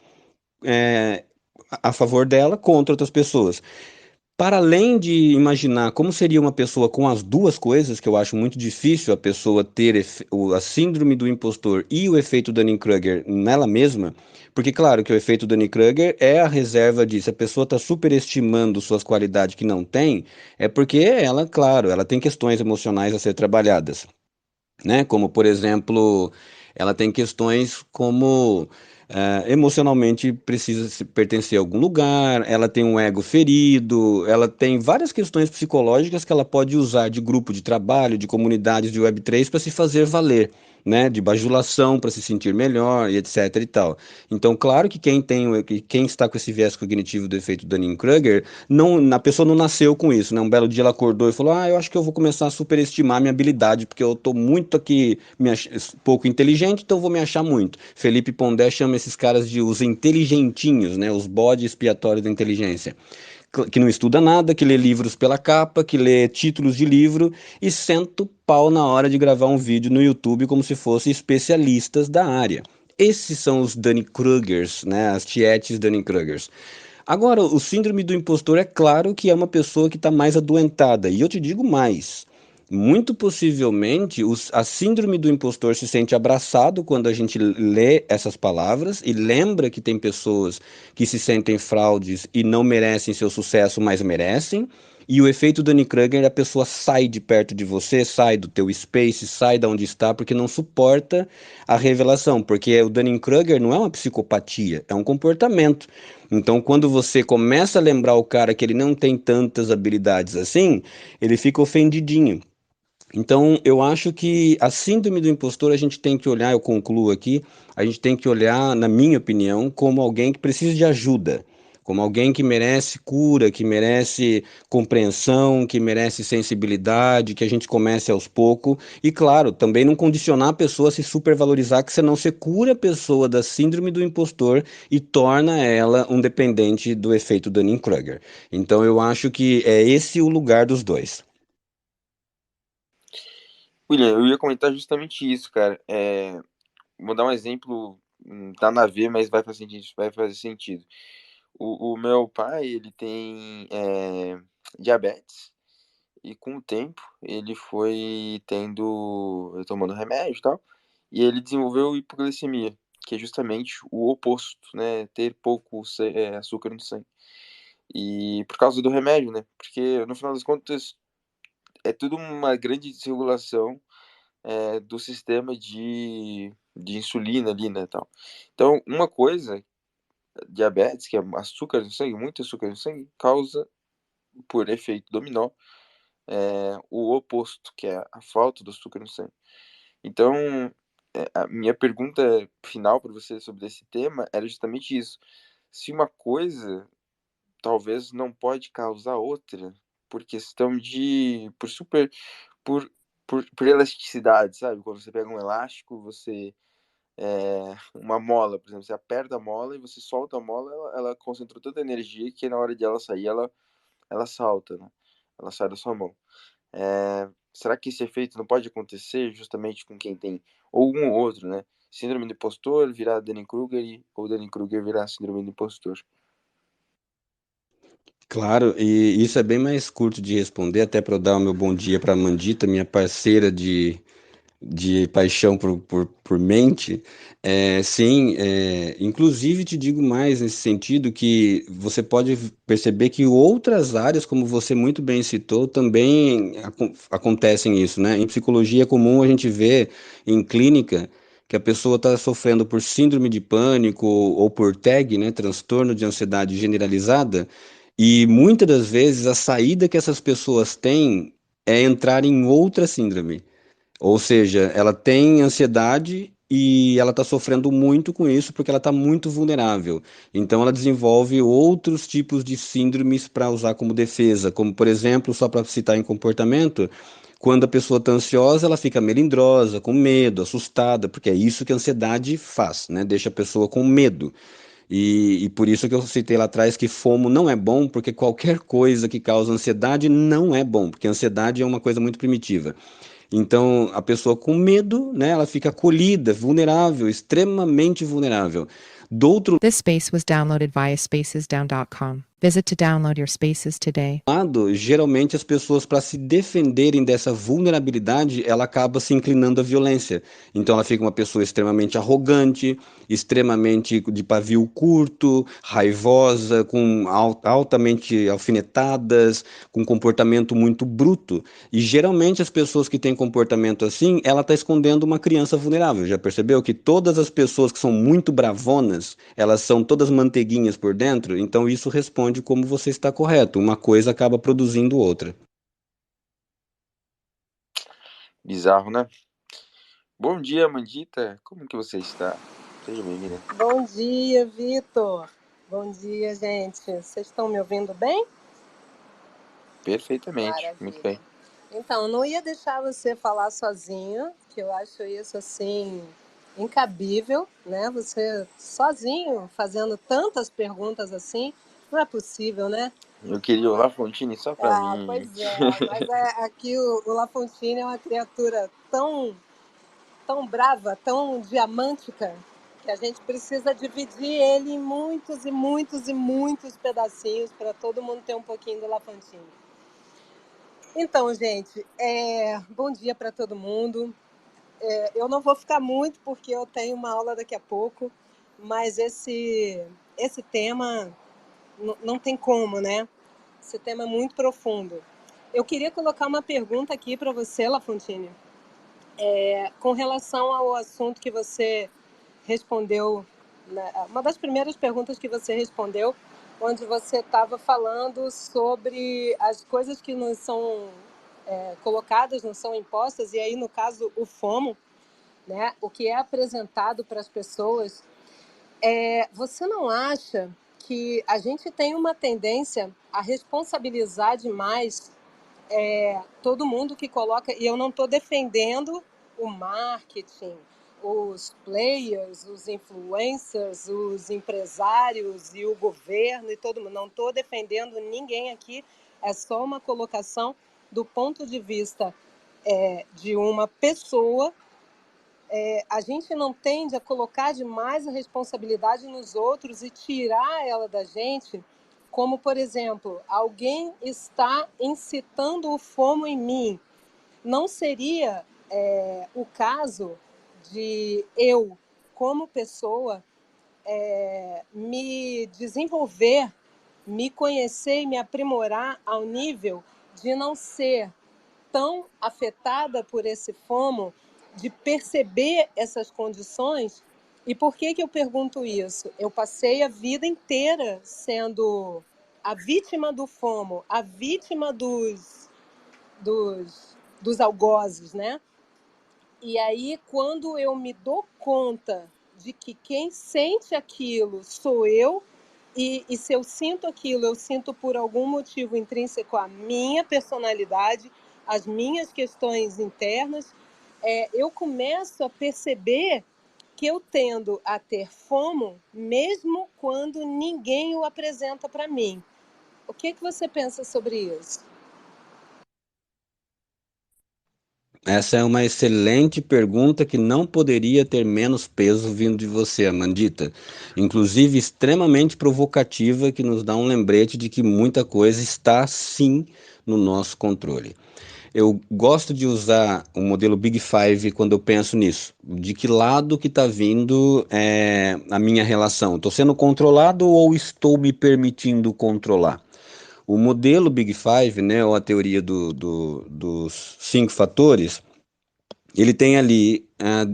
é, a favor dela contra outras pessoas. Para além de imaginar como seria uma pessoa com as duas coisas, que eu acho muito difícil a pessoa ter a síndrome do impostor e o efeito Dunning-Kruger nela mesma, porque claro que o efeito Dunning-Kruger é a reserva de se a pessoa está superestimando suas qualidades que não tem, é porque ela, claro, ela tem questões emocionais a ser trabalhadas, né? Como, por exemplo, ela tem questões como emocionalmente precisa pertencer a algum lugar, ela tem um ego ferido, ela tem várias questões psicológicas que ela pode usar de grupo de trabalho, de comunidades de Web3 para se fazer valer. Né, de bajulação para se sentir melhor e etc e tal. Então, claro que quem está com esse viés cognitivo do efeito Dunning-Kruger, não, a pessoa não nasceu com isso, né? Um belo dia ela acordou e falou: eu acho que eu vou começar a superestimar minha habilidade, porque eu tô muito aqui pouco inteligente, então eu vou me achar muito. Felipe Pondé chama esses caras de os inteligentinhos, né? Os bodes expiatórios da inteligência. Que não estuda nada, que lê livros pela capa, que lê títulos de livro e senta o pau na hora de gravar um vídeo no YouTube como se fossem especialistas da área. Esses são os Dunning-Krugers, né? As tietes Dunning-Krugers. Agora, o síndrome do impostor é claro que é uma pessoa que está mais adoentada. E eu te digo mais. Muito possivelmente, a síndrome do impostor se sente abraçado quando a gente lê essas palavras e lembra que tem pessoas que se sentem fraudes e não merecem seu sucesso, mas merecem. E o efeito Dunning-Kruger, a pessoa sai de perto de você, sai do teu space, sai da onde está, porque não suporta a revelação. Porque o Dunning-Kruger não é uma psicopatia, é um comportamento. Então, quando você começa a lembrar o cara que ele não tem tantas habilidades assim, ele fica ofendidinho. Então, eu acho que a síndrome do impostor a gente tem que olhar, eu concluo aqui, a gente tem que olhar, na minha opinião, como alguém que precisa de ajuda, como alguém que merece cura, que merece compreensão, que merece sensibilidade, que a gente comece aos poucos. E, claro, também não condicionar a pessoa a se supervalorizar, que senão você cura a pessoa da síndrome do impostor e torna ela um dependente do efeito Dunning-Kruger. Então, eu acho que é esse o lugar dos dois. William, eu ia comentar justamente isso, cara. Vou dar um exemplo, tá na ver, mas vai fazer sentido. O meu pai, ele tem diabetes, e com o tempo ele foi tomando remédio e tal, e ele desenvolveu hipoglicemia, que é justamente o oposto, né? Ter pouco açúcar no sangue. E por causa do remédio, né? Porque no final das contas é tudo uma grande desregulação do sistema de insulina ali, né, tal. Então, uma coisa, diabetes, que é açúcar no sangue, muito açúcar no sangue, causa, por efeito dominó, o oposto, que é a falta do açúcar no sangue. Então, a minha pergunta final para você sobre esse tema era justamente isso. Se uma coisa talvez não pode causar outra, por questão de, por, por elasticidade, sabe? Quando você pega um elástico, uma mola, por exemplo, você aperta a mola e você solta a mola, ela concentrou tanta energia que na hora de ela sair, ela salta, né? Ela sai da sua mão. Será que esse efeito não pode acontecer justamente com quem tem ou um ou outro, né? Síndrome do impostor virar Dunning-Kruger ou Dunning-Kruger virar síndrome do impostor? Claro, e isso é bem mais curto de responder, até para eu dar o meu bom dia para a Mandita, minha parceira de paixão por mente, sim, inclusive te digo mais nesse sentido que você pode perceber que outras áreas, como você muito bem citou, também acontecem isso, né? Em psicologia é comum a gente ver em clínica que a pessoa está sofrendo por síndrome de pânico ou por TAG, né, transtorno de ansiedade generalizada, e muitas das vezes a saída que essas pessoas têm é entrar em outra síndrome. Ou seja, ela tem ansiedade e ela está sofrendo muito com isso porque ela está muito vulnerável. Então, ela desenvolve outros tipos de síndromes para usar como defesa, como, por exemplo, só para citar em comportamento, quando a pessoa está ansiosa, ela fica melindrosa, com medo, assustada, porque é isso que a ansiedade faz, né? Deixa a pessoa com medo. E por isso que eu citei lá atrás que FOMO não é bom, porque qualquer coisa que causa ansiedade não é bom, porque a ansiedade é uma coisa muito primitiva. Então, a pessoa com medo, né, ela fica acolhida, vulnerável, extremamente vulnerável. Do outro This space was downloaded via spacesdown.com. Visit to download your spaces today. lado, geralmente as pessoas, para se defenderem dessa vulnerabilidade, ela acaba se inclinando à violência. Então ela fica uma pessoa extremamente arrogante, extremamente de pavio curto, raivosa, com altamente alfinetadas, com comportamento muito bruto. E geralmente as pessoas que têm comportamento assim, ela está escondendo uma criança vulnerável. Já percebeu que todas as pessoas que são muito bravonas, elas são todas manteiguinhas por dentro? Então isso responde como você está correto. Uma coisa acaba produzindo outra. Bizarro, né? Bom dia, Mandita. Como que você está? Seja bem-vinda. Bom dia, Vitor. Bom dia, gente. Vocês estão me ouvindo bem? Perfeitamente. Muito bem. Maravilha. Então, não ia deixar você falar sozinho, que eu acho isso assim incabível, né? Você sozinho fazendo tantas perguntas assim, não é possível, né? Eu queria o La Fontine só pra mim. Pois é, mas aqui o La Fontine é uma criatura tão brava, tão diamântica, que a gente precisa dividir ele em muitos e muitos e muitos pedacinhos para todo mundo ter um pouquinho do La Fontine. Então, gente, bom dia para todo mundo. Eu não vou ficar muito porque eu tenho uma aula daqui a pouco, mas esse tema não tem como, né? Esse tema é muito profundo. Eu queria colocar uma pergunta aqui para você, La Fontine, com relação ao assunto que você respondeu, né, uma das primeiras perguntas que você respondeu, onde você estava falando sobre as coisas que nos são colocadas, não são impostas, e aí, no caso, o FOMO, né, o que é apresentado para as pessoas. Você não acha que a gente tem uma tendência a responsabilizar demais todo mundo que coloca, e eu não estou defendendo o marketing, os players, os influencers, os empresários e o governo e todo mundo. Não estou defendendo ninguém aqui, é só uma colocação do ponto de vista de uma pessoa. A gente não tende a colocar demais a responsabilidade nos outros e tirar ela da gente, como, por exemplo, alguém está incitando o FOMO em mim. Não seria o caso de eu, como pessoa, me desenvolver, me conhecer e me aprimorar ao nível de não ser tão afetada por esse FOMO, de perceber essas condições? E por que eu pergunto isso? Eu passei a vida inteira sendo a vítima do FOMO, a vítima dos algozes, né? E aí, quando eu me dou conta de que quem sente aquilo sou eu, e se eu sinto aquilo, eu sinto por algum motivo intrínseco à minha personalidade, às minhas questões internas, eu começo a perceber que eu tendo a ter FOMO, mesmo quando ninguém o apresenta para mim. O que você pensa sobre isso? Essa é uma excelente pergunta que não poderia ter menos peso vindo de você, Amandita. Inclusive extremamente provocativa, que nos dá um lembrete de que muita coisa está sim no nosso controle. eu gosto de usar o modelo Big Five quando eu penso nisso. De que lado que está vindo a minha relação? Estou sendo controlado ou estou me permitindo controlar? O modelo Big Five, né, ou a teoria dos 5 fatores, ele tem ali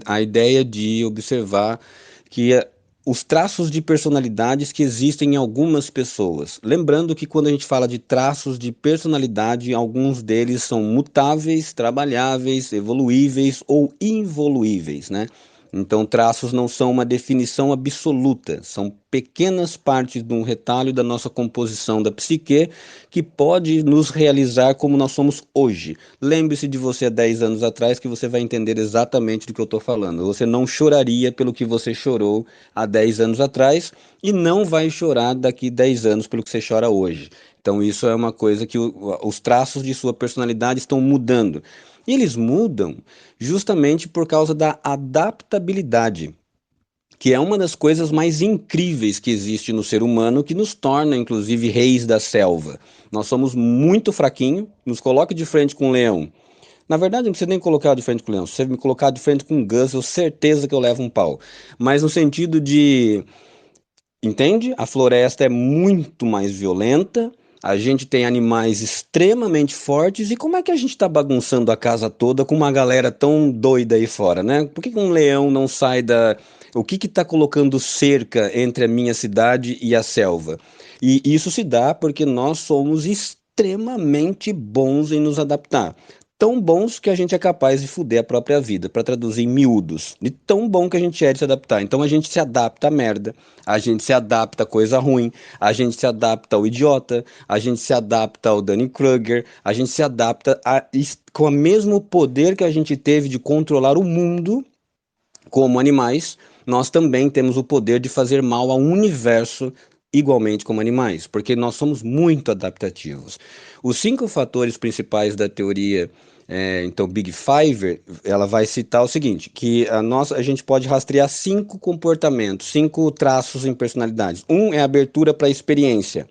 a ideia de observar que os traços de personalidades que existem em algumas pessoas. Lembrando que quando a gente fala de traços de personalidade, alguns deles são mutáveis, trabalháveis, evoluíveis ou involuíveis, né? Então, traços não são uma definição absoluta, são pequenas partes de um retalho da nossa composição da psique que pode nos realizar como nós somos hoje. Lembre-se de você há 10 anos atrás que você vai entender exatamente do que eu estou falando. Você não choraria pelo que você chorou há 10 anos atrás e não vai chorar daqui 10 anos pelo que você chora hoje. Então isso é uma coisa que os traços de sua personalidade estão mudando. E eles mudam justamente por causa da adaptabilidade, que é uma das coisas mais incríveis que existe no ser humano, que nos torna, inclusive, reis da selva. Nós somos muito fraquinhos, nos coloca de frente com um leão. Na verdade, não precisa nem colocar de frente com o leão. Se você me colocar de frente com um Gus, eu certeza que eu levo um pau. Mas no sentido de, entende? A floresta é muito mais violenta, a gente tem animais extremamente fortes, e como é que a gente está bagunçando a casa toda com uma galera tão doida aí fora, né? Por que que um leão não sai da... O que que está colocando cerca entre a minha cidade e a selva? E isso se dá porque nós somos extremamente bons em nos adaptar. Tão bons que a gente é capaz de fuder a própria vida, para traduzir em miúdos. De tão bom que a gente é de se adaptar. Então a gente se adapta à merda, a gente se adapta a coisa ruim, a gente se adapta ao idiota, a gente se adapta ao Dunning-Kruger, a gente se adapta com o mesmo poder que a gente teve de controlar o mundo como animais, nós também temos o poder de fazer mal ao universo igualmente como animais, porque nós somos muito adaptativos. Os 5 fatores principais da teoria, então Big Five, ela vai citar o seguinte, que a gente pode rastrear 5 comportamentos, 5 traços em personalidades. Um é a abertura para a experiência.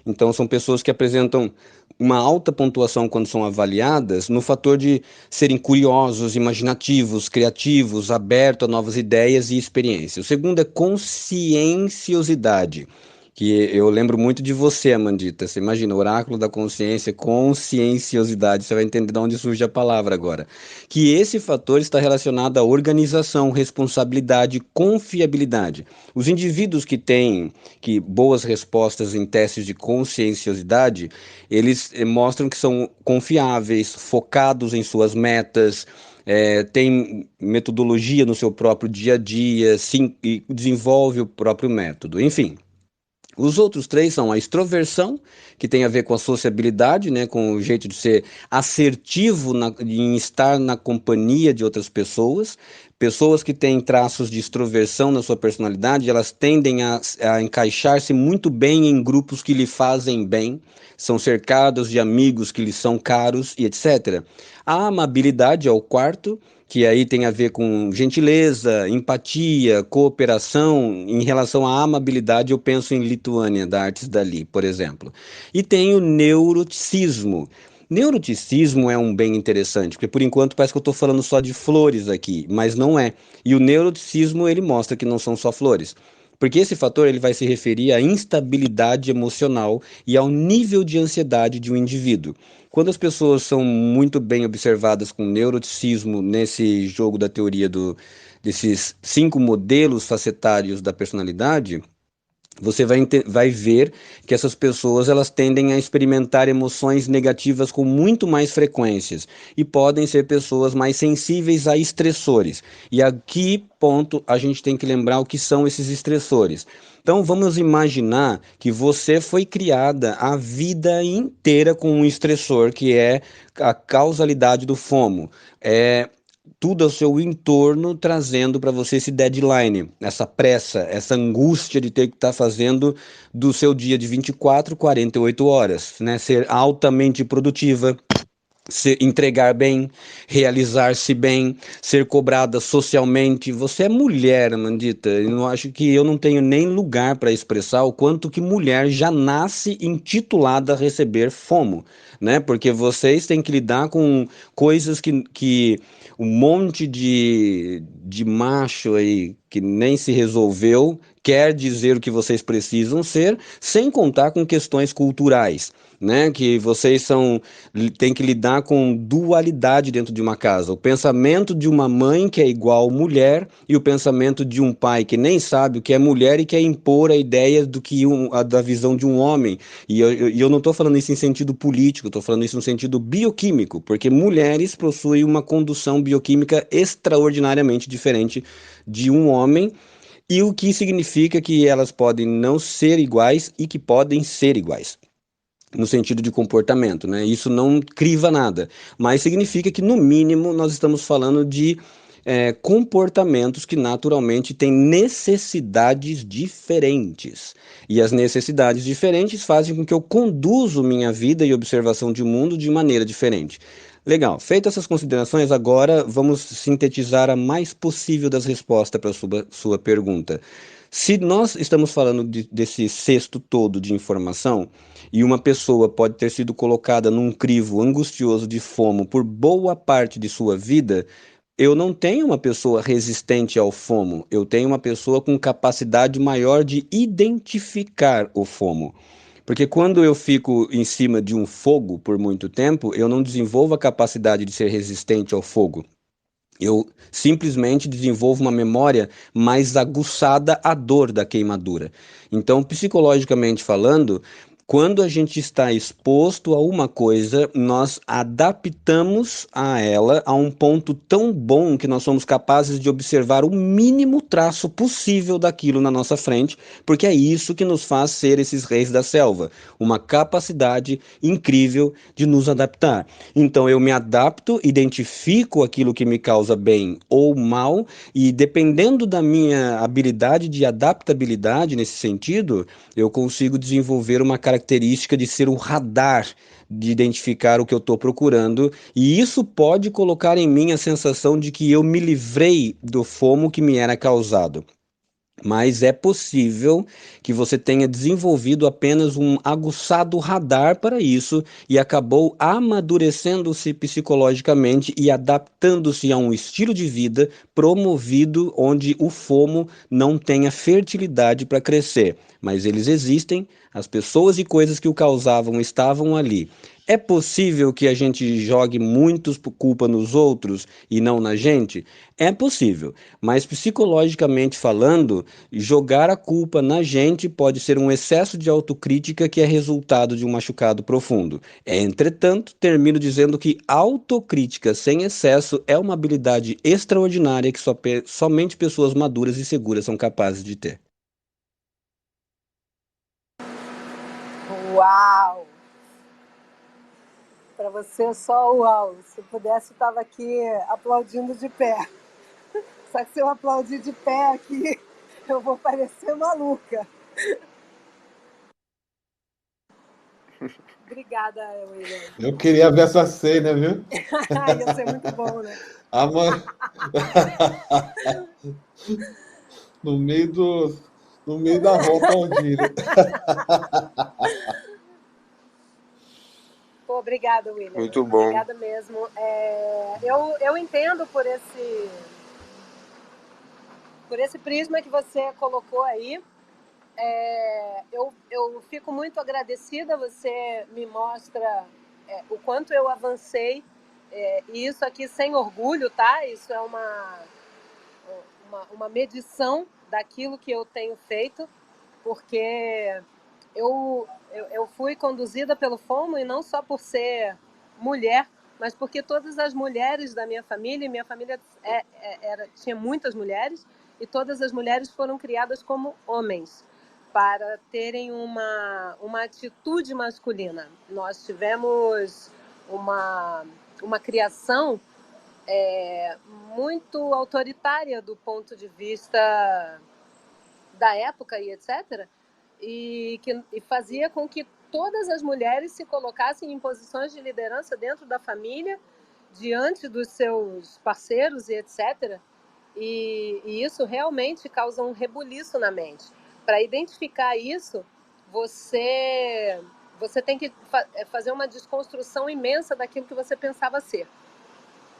Então são pessoas que apresentam uma alta pontuação quando são avaliadas no fator de serem curiosos, imaginativos, criativos, abertos a novas ideias e experiências. O segundo é conscienciosidade, que eu lembro muito de você, Amandita. Você imagina, oráculo da consciência, conscienciosidade, você vai entender de onde surge a palavra agora. Que esse fator está relacionado à organização, responsabilidade, confiabilidade. Os indivíduos que têm boas respostas em testes de conscienciosidade, eles mostram que são confiáveis, focados em suas metas, tem metodologia no seu próprio dia a dia, sim, e desenvolve o próprio método. Enfim, os outros 3 são a extroversão, que tem a ver com a sociabilidade, né, com o jeito de ser assertivo em estar na companhia de outras pessoas. Pessoas que têm traços de extroversão na sua personalidade, elas tendem a encaixar-se muito bem em grupos que lhe fazem bem, são cercados de amigos que lhes são caros e etc. A amabilidade é o quarto, que aí tem a ver com gentileza, empatia, cooperação. Em relação à amabilidade, eu penso em Lituânia, da Artes Dali, por exemplo. E tem o neuroticismo. Neuroticismo é um bem interessante, porque por enquanto parece que eu estou falando só de flores aqui, mas não é. E o neuroticismo, ele mostra que não são só flores. Porque esse fator ele vai se referir à instabilidade emocional e ao nível de ansiedade de um indivíduo. Quando as pessoas são muito bem observadas com neuroticismo nesse jogo da teoria desses 5 modelos facetários da personalidade, você vai ver que essas pessoas elas tendem a experimentar emoções negativas com muito mais frequências e podem ser pessoas mais sensíveis a estressores. E aqui, ponto, a gente tem que lembrar o que são esses estressores. Então vamos imaginar que você foi criada a vida inteira com um estressor que é a causalidade do FOMO. Tudo ao seu entorno trazendo para você esse deadline, essa pressa, essa angústia de ter que estar fazendo do seu dia de 24, 48 horas, né? Ser altamente produtiva, entregar bem, realizar-se bem, ser cobrada socialmente. Você é mulher, Amandita. Eu acho que eu não tenho nem lugar para expressar o quanto que mulher já nasce intitulada a receber FOMO, né? Porque vocês têm que lidar com coisas que um monte de macho aí que nem se resolveu quer dizer o que vocês precisam ser, sem contar com questões culturais, né? Que vocês têm que lidar com dualidade dentro de uma casa. O pensamento de uma mãe que é igual mulher e o pensamento de um pai que nem sabe o que é mulher e quer impor a ideia da visão de um homem. E eu não estou falando isso em sentido político, estou falando isso no sentido bioquímico, porque mulheres possuem uma condução bioquímica extraordinariamente diferente de um homem, e o que significa que elas podem não ser iguais e que podem ser iguais no sentido de comportamento, né? Isso não criva nada, mas significa que, no mínimo, nós estamos falando de comportamentos que naturalmente têm necessidades diferentes. E as necessidades diferentes fazem com que eu conduzo minha vida e observação de mundo de maneira diferente. Legal, feitas essas considerações, agora vamos sintetizar a mais possível das respostas para a sua pergunta. Se nós estamos falando desse cesto todo de informação, e uma pessoa pode ter sido colocada num crivo angustioso de FOMO por boa parte de sua vida, eu não tenho uma pessoa resistente ao FOMO, eu tenho uma pessoa com capacidade maior de identificar o FOMO. Porque quando eu fico em cima de um fogo por muito tempo, eu não desenvolvo a capacidade de ser resistente ao fogo. Eu simplesmente desenvolvo uma memória mais aguçada à dor da queimadura. Então, psicologicamente falando, quando a gente está exposto a uma coisa, nós adaptamos a ela a um ponto tão bom que nós somos capazes de observar o mínimo traço possível daquilo na nossa frente, porque é isso que nos faz ser esses reis da selva, uma capacidade incrível de nos adaptar. Então eu me adapto, identifico aquilo que me causa bem ou mal, e dependendo da minha habilidade de adaptabilidade nesse sentido, eu consigo desenvolver uma característica de ser um radar, de identificar o que eu estou procurando, e isso pode colocar em mim a sensação de que eu me livrei do FOMO que me era causado. Mas é possível que você tenha desenvolvido apenas um aguçado radar para isso e acabou amadurecendo-se psicologicamente e adaptando-se a um estilo de vida promovido onde o FOMO não tenha fertilidade para crescer. Mas eles existem, as pessoas e coisas que o causavam estavam ali. É possível que a gente jogue muitos culpa nos outros e não na gente? É possível, mas psicologicamente falando, jogar a culpa na gente pode ser um excesso de autocrítica que é resultado de um machucado profundo. Entretanto, termino dizendo que autocrítica sem excesso é uma habilidade extraordinária que somente pessoas maduras e seguras são capazes de ter. Uau! Para você só uau. Se pudesse, eu estava aqui aplaudindo de pé. Só que se eu aplaudir de pé aqui, eu vou parecer maluca. Obrigada, William. Eu queria ver essa cena, viu? Ia ser muito bom, né? No meio da rua aplaudindo. Pô, obrigada, William. Muito bom. Obrigada mesmo. Eu entendo por esse prisma que você colocou aí. Eu fico muito agradecida, você me mostra o quanto eu avancei, e isso aqui sem orgulho, tá? Isso é uma medição daquilo que eu tenho feito, porque eu fui conduzida pelo FOMO, e não só por ser mulher, mas porque todas as mulheres da minha família tinha muitas mulheres, e todas as mulheres foram criadas como homens, para terem uma atitude masculina. Nós tivemos uma criação muito autoritária do ponto de vista da época e etc., e fazia com que todas as mulheres se colocassem em posições de liderança dentro da família, diante dos seus parceiros e etc. E isso realmente causa um rebuliço na mente. Para identificar isso, você tem que fazer uma desconstrução imensa daquilo que você pensava ser.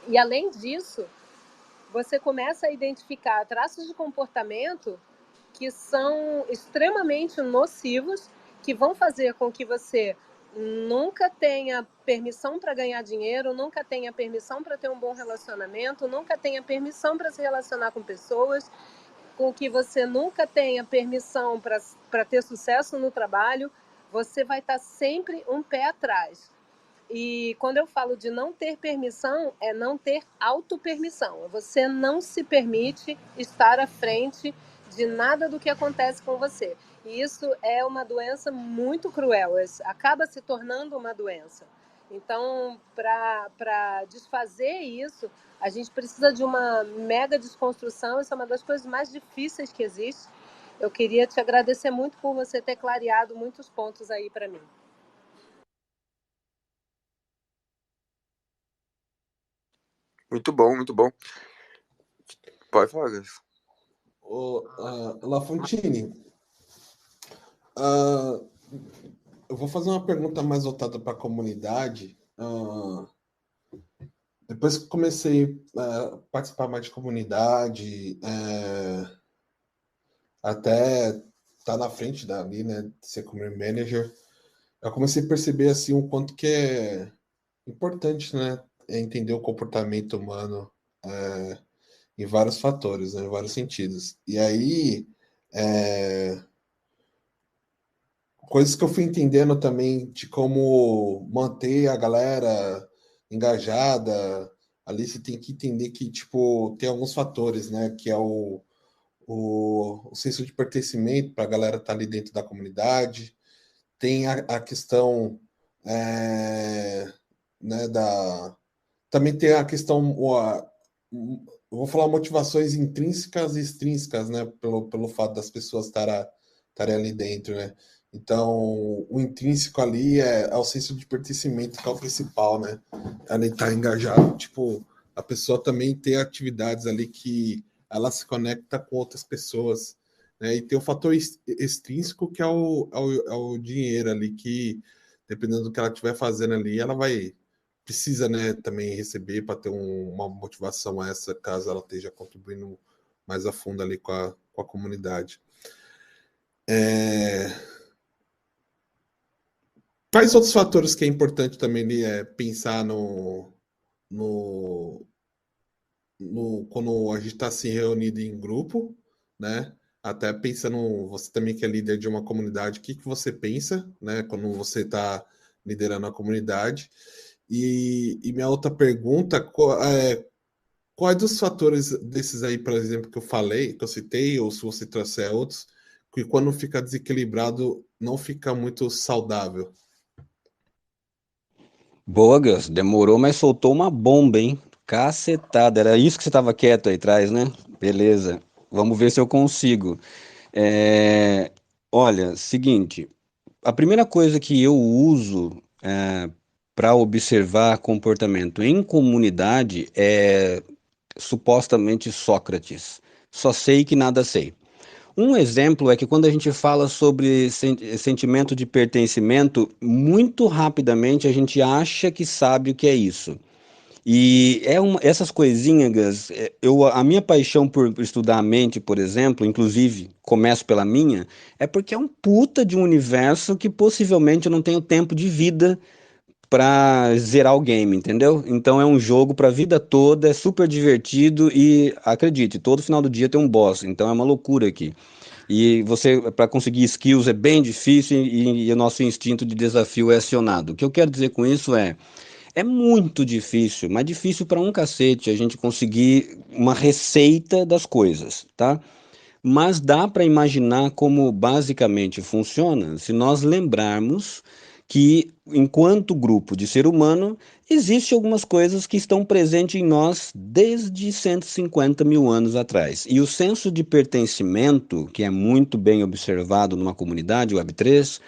E além disso, você começa a identificar traços de comportamento que são extremamente nocivos, que vão fazer com que você nunca tenha permissão para ganhar dinheiro, nunca tenha permissão para ter um bom relacionamento, nunca tenha permissão para se relacionar com pessoas, com que você nunca tenha permissão para ter sucesso no trabalho. Você vai estar sempre um pé atrás. E quando eu falo de não ter permissão, é não ter autopermissão. Você não se permite estar à frente de nada do que acontece com você. E isso é uma doença muito cruel, acaba se tornando uma doença. Então, para desfazer isso, a gente precisa de uma mega desconstrução. Isso é uma das coisas mais difíceis que existe. Eu queria te agradecer muito por você ter clareado muitos pontos aí para mim. Muito bom, muito bom. Pode falar, Gus. Lafontine, eu vou fazer uma pergunta mais voltada para a comunidade. Depois que comecei a participar mais de comunidade, até estar na frente dali, né, ser community manager, eu comecei a perceber assim o quanto que é importante, né, entender o comportamento humano em vários fatores, né, em vários sentidos. E aí, coisas que eu fui entendendo também de como manter a galera engajada. Ali você tem que entender que, tipo, tem alguns fatores, né? Que é o senso de pertencimento para a galera estar ali dentro da comunidade. Tem a questão, né, também tem a questão, eu vou falar motivações intrínsecas e extrínsecas, né? Pelo fato das pessoas estarem ali dentro, né? Então, o intrínseco ali é o senso de pertencimento, que é o principal, né? Ali tá engajado. Tipo, a pessoa também tem atividades ali que ela se conecta com outras pessoas, né? E tem o fator extrínseco, que é o dinheiro ali, que dependendo do que ela estiver fazendo ali, ela precisa, né, também receber para ter uma motivação essa, caso ela esteja contribuindo mais a fundo ali com a comunidade. Quais outros fatores que é importante também pensar quando a gente está se reunindo em grupo, né? Até pensando, você também que é líder de uma comunidade, o que você pensa, né? Quando você está liderando a comunidade. E minha outra pergunta, quais dos fatores desses aí, por exemplo, que eu falei, que eu citei, ou se você trouxer outros, que quando fica desequilibrado, não fica muito saudável? Boa, Gus. Demorou, mas soltou uma bomba, hein? Cacetada. Era isso que você estava quieto aí atrás, né? Beleza. Vamos ver se eu consigo. Olha, seguinte. A primeira coisa que eu uso para observar comportamento em comunidade é supostamente Sócrates. Só sei que nada sei. Um exemplo é que quando a gente fala sobre sentimento de pertencimento, muito rapidamente a gente acha que sabe o que é isso. E essas coisinhas, a minha paixão por estudar a mente, por exemplo, inclusive começo pela minha, é porque é um puta de um universo que possivelmente eu não tenho tempo de vida para zerar o game, entendeu? Então é um jogo para a vida toda, é super divertido e acredite, todo final do dia tem um boss, então é uma loucura aqui. E você, para conseguir skills é bem difícil e o nosso instinto de desafio é acionado. O que eu quero dizer com isso é muito difícil, mas difícil para um cacete a gente conseguir uma receita das coisas, tá? Mas dá para imaginar como basicamente funciona se nós lembrarmos que, enquanto grupo de ser humano, existem algumas coisas que estão presentes em nós desde 150 mil anos atrás. E o senso de pertencimento, que é muito bem observado numa comunidade Web3,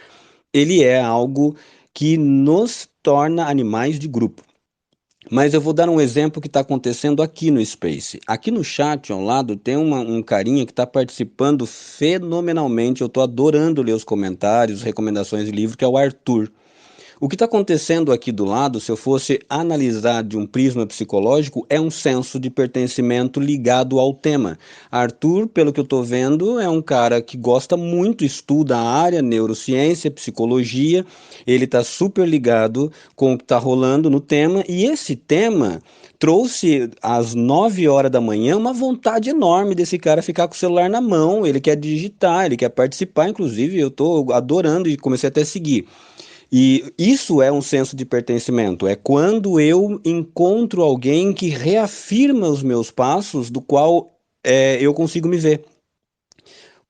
ele é algo que nos torna animais de grupo. Mas eu vou dar um exemplo que está acontecendo aqui no Space. Aqui no chat, ao lado, tem um carinha que está participando fenomenalmente. Eu estou adorando ler os comentários, recomendações de livro, que é o Arthur. O que está acontecendo aqui do lado, se eu fosse analisar de um prisma psicológico, é um senso de pertencimento ligado ao tema. Arthur, pelo que eu estou vendo, é um cara que gosta muito, estuda a área, neurociência, psicologia, ele está super ligado com o que está rolando no tema, e esse tema trouxe às 9 horas da manhã uma vontade enorme desse cara ficar com o celular na mão, ele quer digitar, ele quer participar, inclusive eu estou adorando e comecei até a seguir. E isso é um senso de pertencimento, é quando eu encontro alguém que reafirma os meus passos, do qual eu consigo me ver.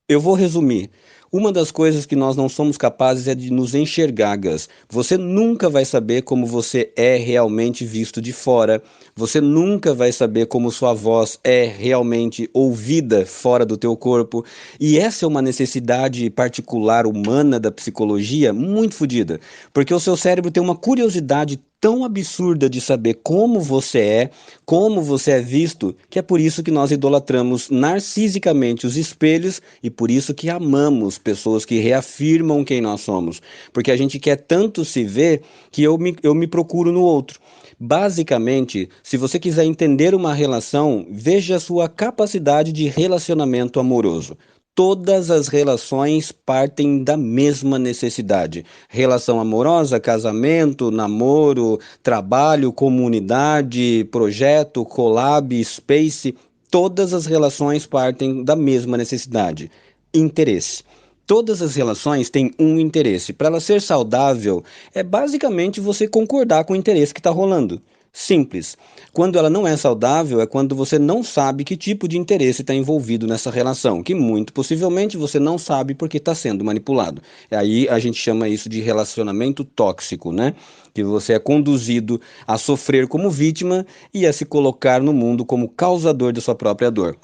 Eu vou resumir. Uma das coisas que nós não somos capazes é de nos enxergar, Gus. Você nunca vai saber como você é realmente visto de fora. Você nunca vai saber como sua voz é realmente ouvida fora do teu corpo. E essa é uma necessidade particular humana da psicologia muito fodida. Porque o seu cérebro tem uma curiosidade tão absurda de saber como você é visto, que é por isso que nós idolatramos narcisicamente os espelhos e por isso que amamos pessoas que reafirmam quem nós somos. Porque a gente quer tanto se ver que eu me procuro no outro. Basicamente, se você quiser entender uma relação, veja a sua capacidade de relacionamento amoroso. Todas as relações partem da mesma necessidade. Relação amorosa, casamento, namoro, trabalho, comunidade, projeto, collab, space, todas as relações partem da mesma necessidade: interesse. Todas as relações têm um interesse. Para ela ser saudável, é basicamente você concordar com o interesse que está rolando. Simples. Quando ela não é saudável, é quando você não sabe que tipo de interesse está envolvido nessa relação, que muito possivelmente você não sabe porque está sendo manipulado. Aí a gente chama isso de relacionamento tóxico, né? Que você é conduzido a sofrer como vítima e a se colocar no mundo como causador da sua própria dor.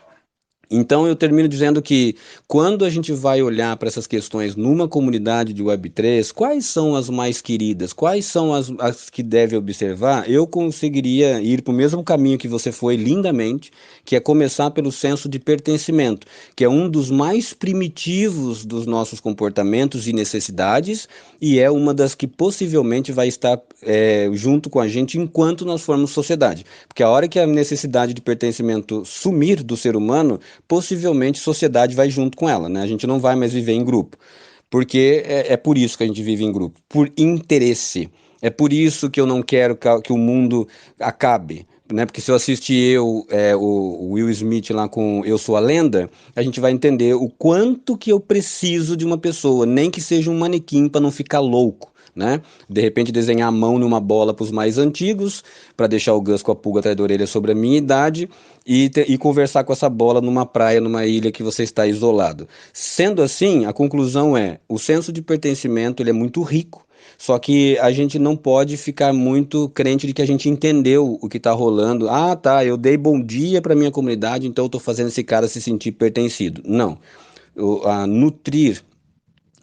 Então eu termino dizendo que quando a gente vai olhar para essas questões numa comunidade de Web3, quais são as mais queridas, quais são as que deve observar, eu conseguiria ir para o mesmo caminho que você foi lindamente, que é começar pelo senso de pertencimento, que é um dos mais primitivos dos nossos comportamentos e necessidades, e é uma das que possivelmente vai estar junto com a gente enquanto nós formos sociedade. Porque a hora que a necessidade de pertencimento sumir do ser humano, possivelmente sociedade vai junto com ela, né? A gente não vai mais viver em grupo, porque é por isso que a gente vive em grupo, por interesse. É por isso que eu não quero que o mundo acabe, né? Porque se eu assistir o Will Smith lá com Eu Sou a Lenda, a gente vai entender o quanto que eu preciso de uma pessoa, nem que seja um manequim para não ficar louco. Né? De repente desenhar a mão numa bola para os mais antigos, para deixar o Gus com a pulga atrás da orelha sobre a minha idade e conversar com essa bola numa praia, numa ilha que você está isolado. Sendo assim, a conclusão é, o senso de pertencimento ele é muito rico, só que a gente não pode ficar muito crente de que a gente entendeu o que está rolando. Ah, tá, eu dei bom dia para minha comunidade, então eu estou fazendo esse cara se sentir pertencido. Não. Nutrir,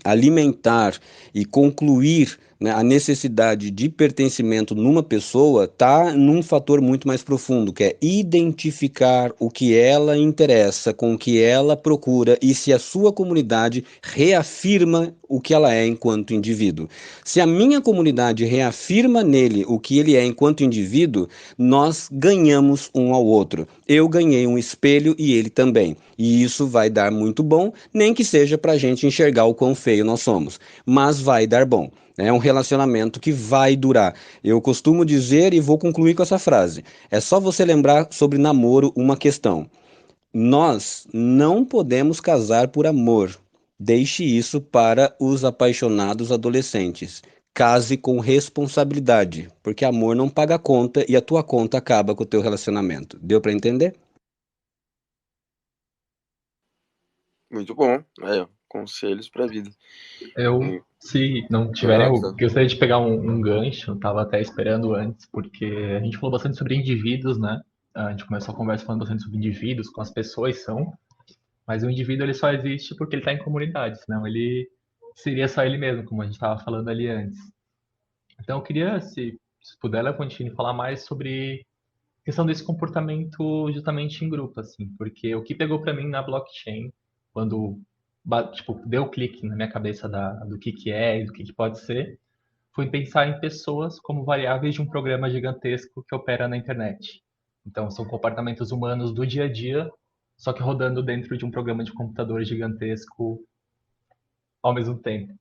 alimentar e concluir, né, a necessidade de pertencimento numa pessoa está num fator muito mais profundo, que é identificar o que ela interessa, com o que ela procura e se a sua comunidade reafirma o que ela é enquanto indivíduo. Se a minha comunidade reafirma nele o que ele é enquanto indivíduo, nós ganhamos um ao outro. Eu ganhei um espelho e ele também. E isso vai dar muito bom, nem que seja para a gente enxergar o quão feio nós somos, mas vai dar bom. É um relacionamento que vai durar. Eu costumo dizer e vou concluir com essa frase. É só você lembrar sobre namoro uma questão. Nós não podemos casar por amor. Deixe isso para os apaixonados adolescentes. Case com responsabilidade, porque amor não paga conta e a tua conta acaba com o teu relacionamento. Deu para entender? Muito bom. Aí, ó, conselhos pra vida. Eu Se não tiverem, Exato, eu Davi. gostaria de pegar um gancho, tava até esperando antes, porque a gente falou bastante sobre indivíduos, né? A gente começou a conversa falando bastante sobre indivíduos, como as pessoas são, mas o indivíduo ele só existe porque ele está em comunidade, senão ele seria só ele mesmo, como a gente estava falando ali antes. Então eu queria, se puder, Leopoldine, falar mais sobre a questão desse comportamento justamente em grupo, assim, porque o que pegou para mim na blockchain, quando tipo, deu o clique na minha cabeça do que é e do que pode ser, foi pensar em pessoas como variáveis de um programa gigantesco que opera na internet. Então, são comportamentos humanos do dia a dia, só que rodando dentro de um programa de computador gigantesco ao mesmo tempo.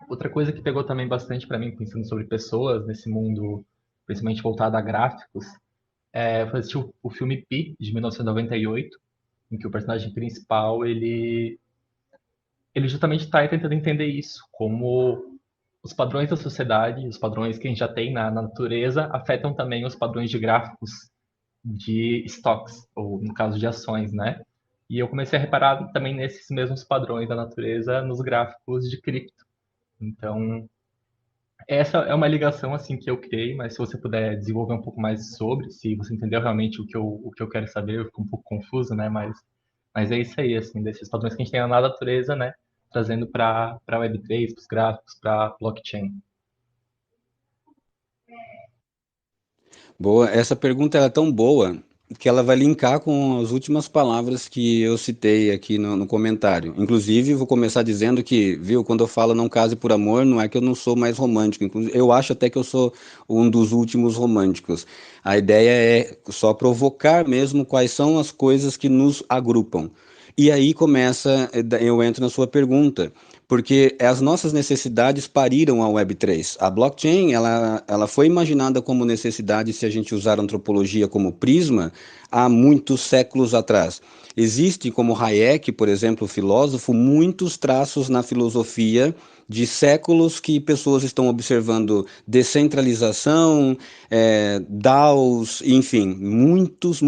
Outra coisa que pegou também bastante para mim, pensando sobre pessoas nesse mundo, principalmente voltado a gráficos, foi assistir o filme Pi, de 1998, em que o personagem principal, ele justamente está tentando entender isso, como os padrões da sociedade, os padrões que a gente já tem na natureza, afetam também os padrões de gráficos de stocks, ou no caso de ações, né? E eu comecei a reparar também nesses mesmos padrões da natureza nos gráficos de cripto. Então, essa é uma ligação assim que eu criei, mas se você puder desenvolver um pouco mais sobre, se você entendeu realmente o que eu quero saber, eu fico um pouco confuso, né? Mas é isso aí, assim, desses padrões que a gente tem na natureza, né? Trazendo para Web3, para os gráficos, para blockchain. Boa, essa pergunta ela é tão boa que ela vai linkar com as últimas palavras que eu citei aqui no comentário. Inclusive, vou começar dizendo que, viu, quando eu falo não case por amor, não é que eu não sou mais romântico. Inclusive, eu acho até que eu sou um dos últimos românticos. A ideia é só provocar mesmo quais são as coisas que nos agrupam. E aí começa, eu entro na sua pergunta, porque as nossas necessidades pariram a Web3. A blockchain, ela foi imaginada como necessidade, se a gente usar a antropologia como prisma, há muitos séculos atrás. Existe, como Hayek, por exemplo, filósofo, muitos traços na filosofia de séculos que pessoas estão observando descentralização, DAOs, enfim, muitos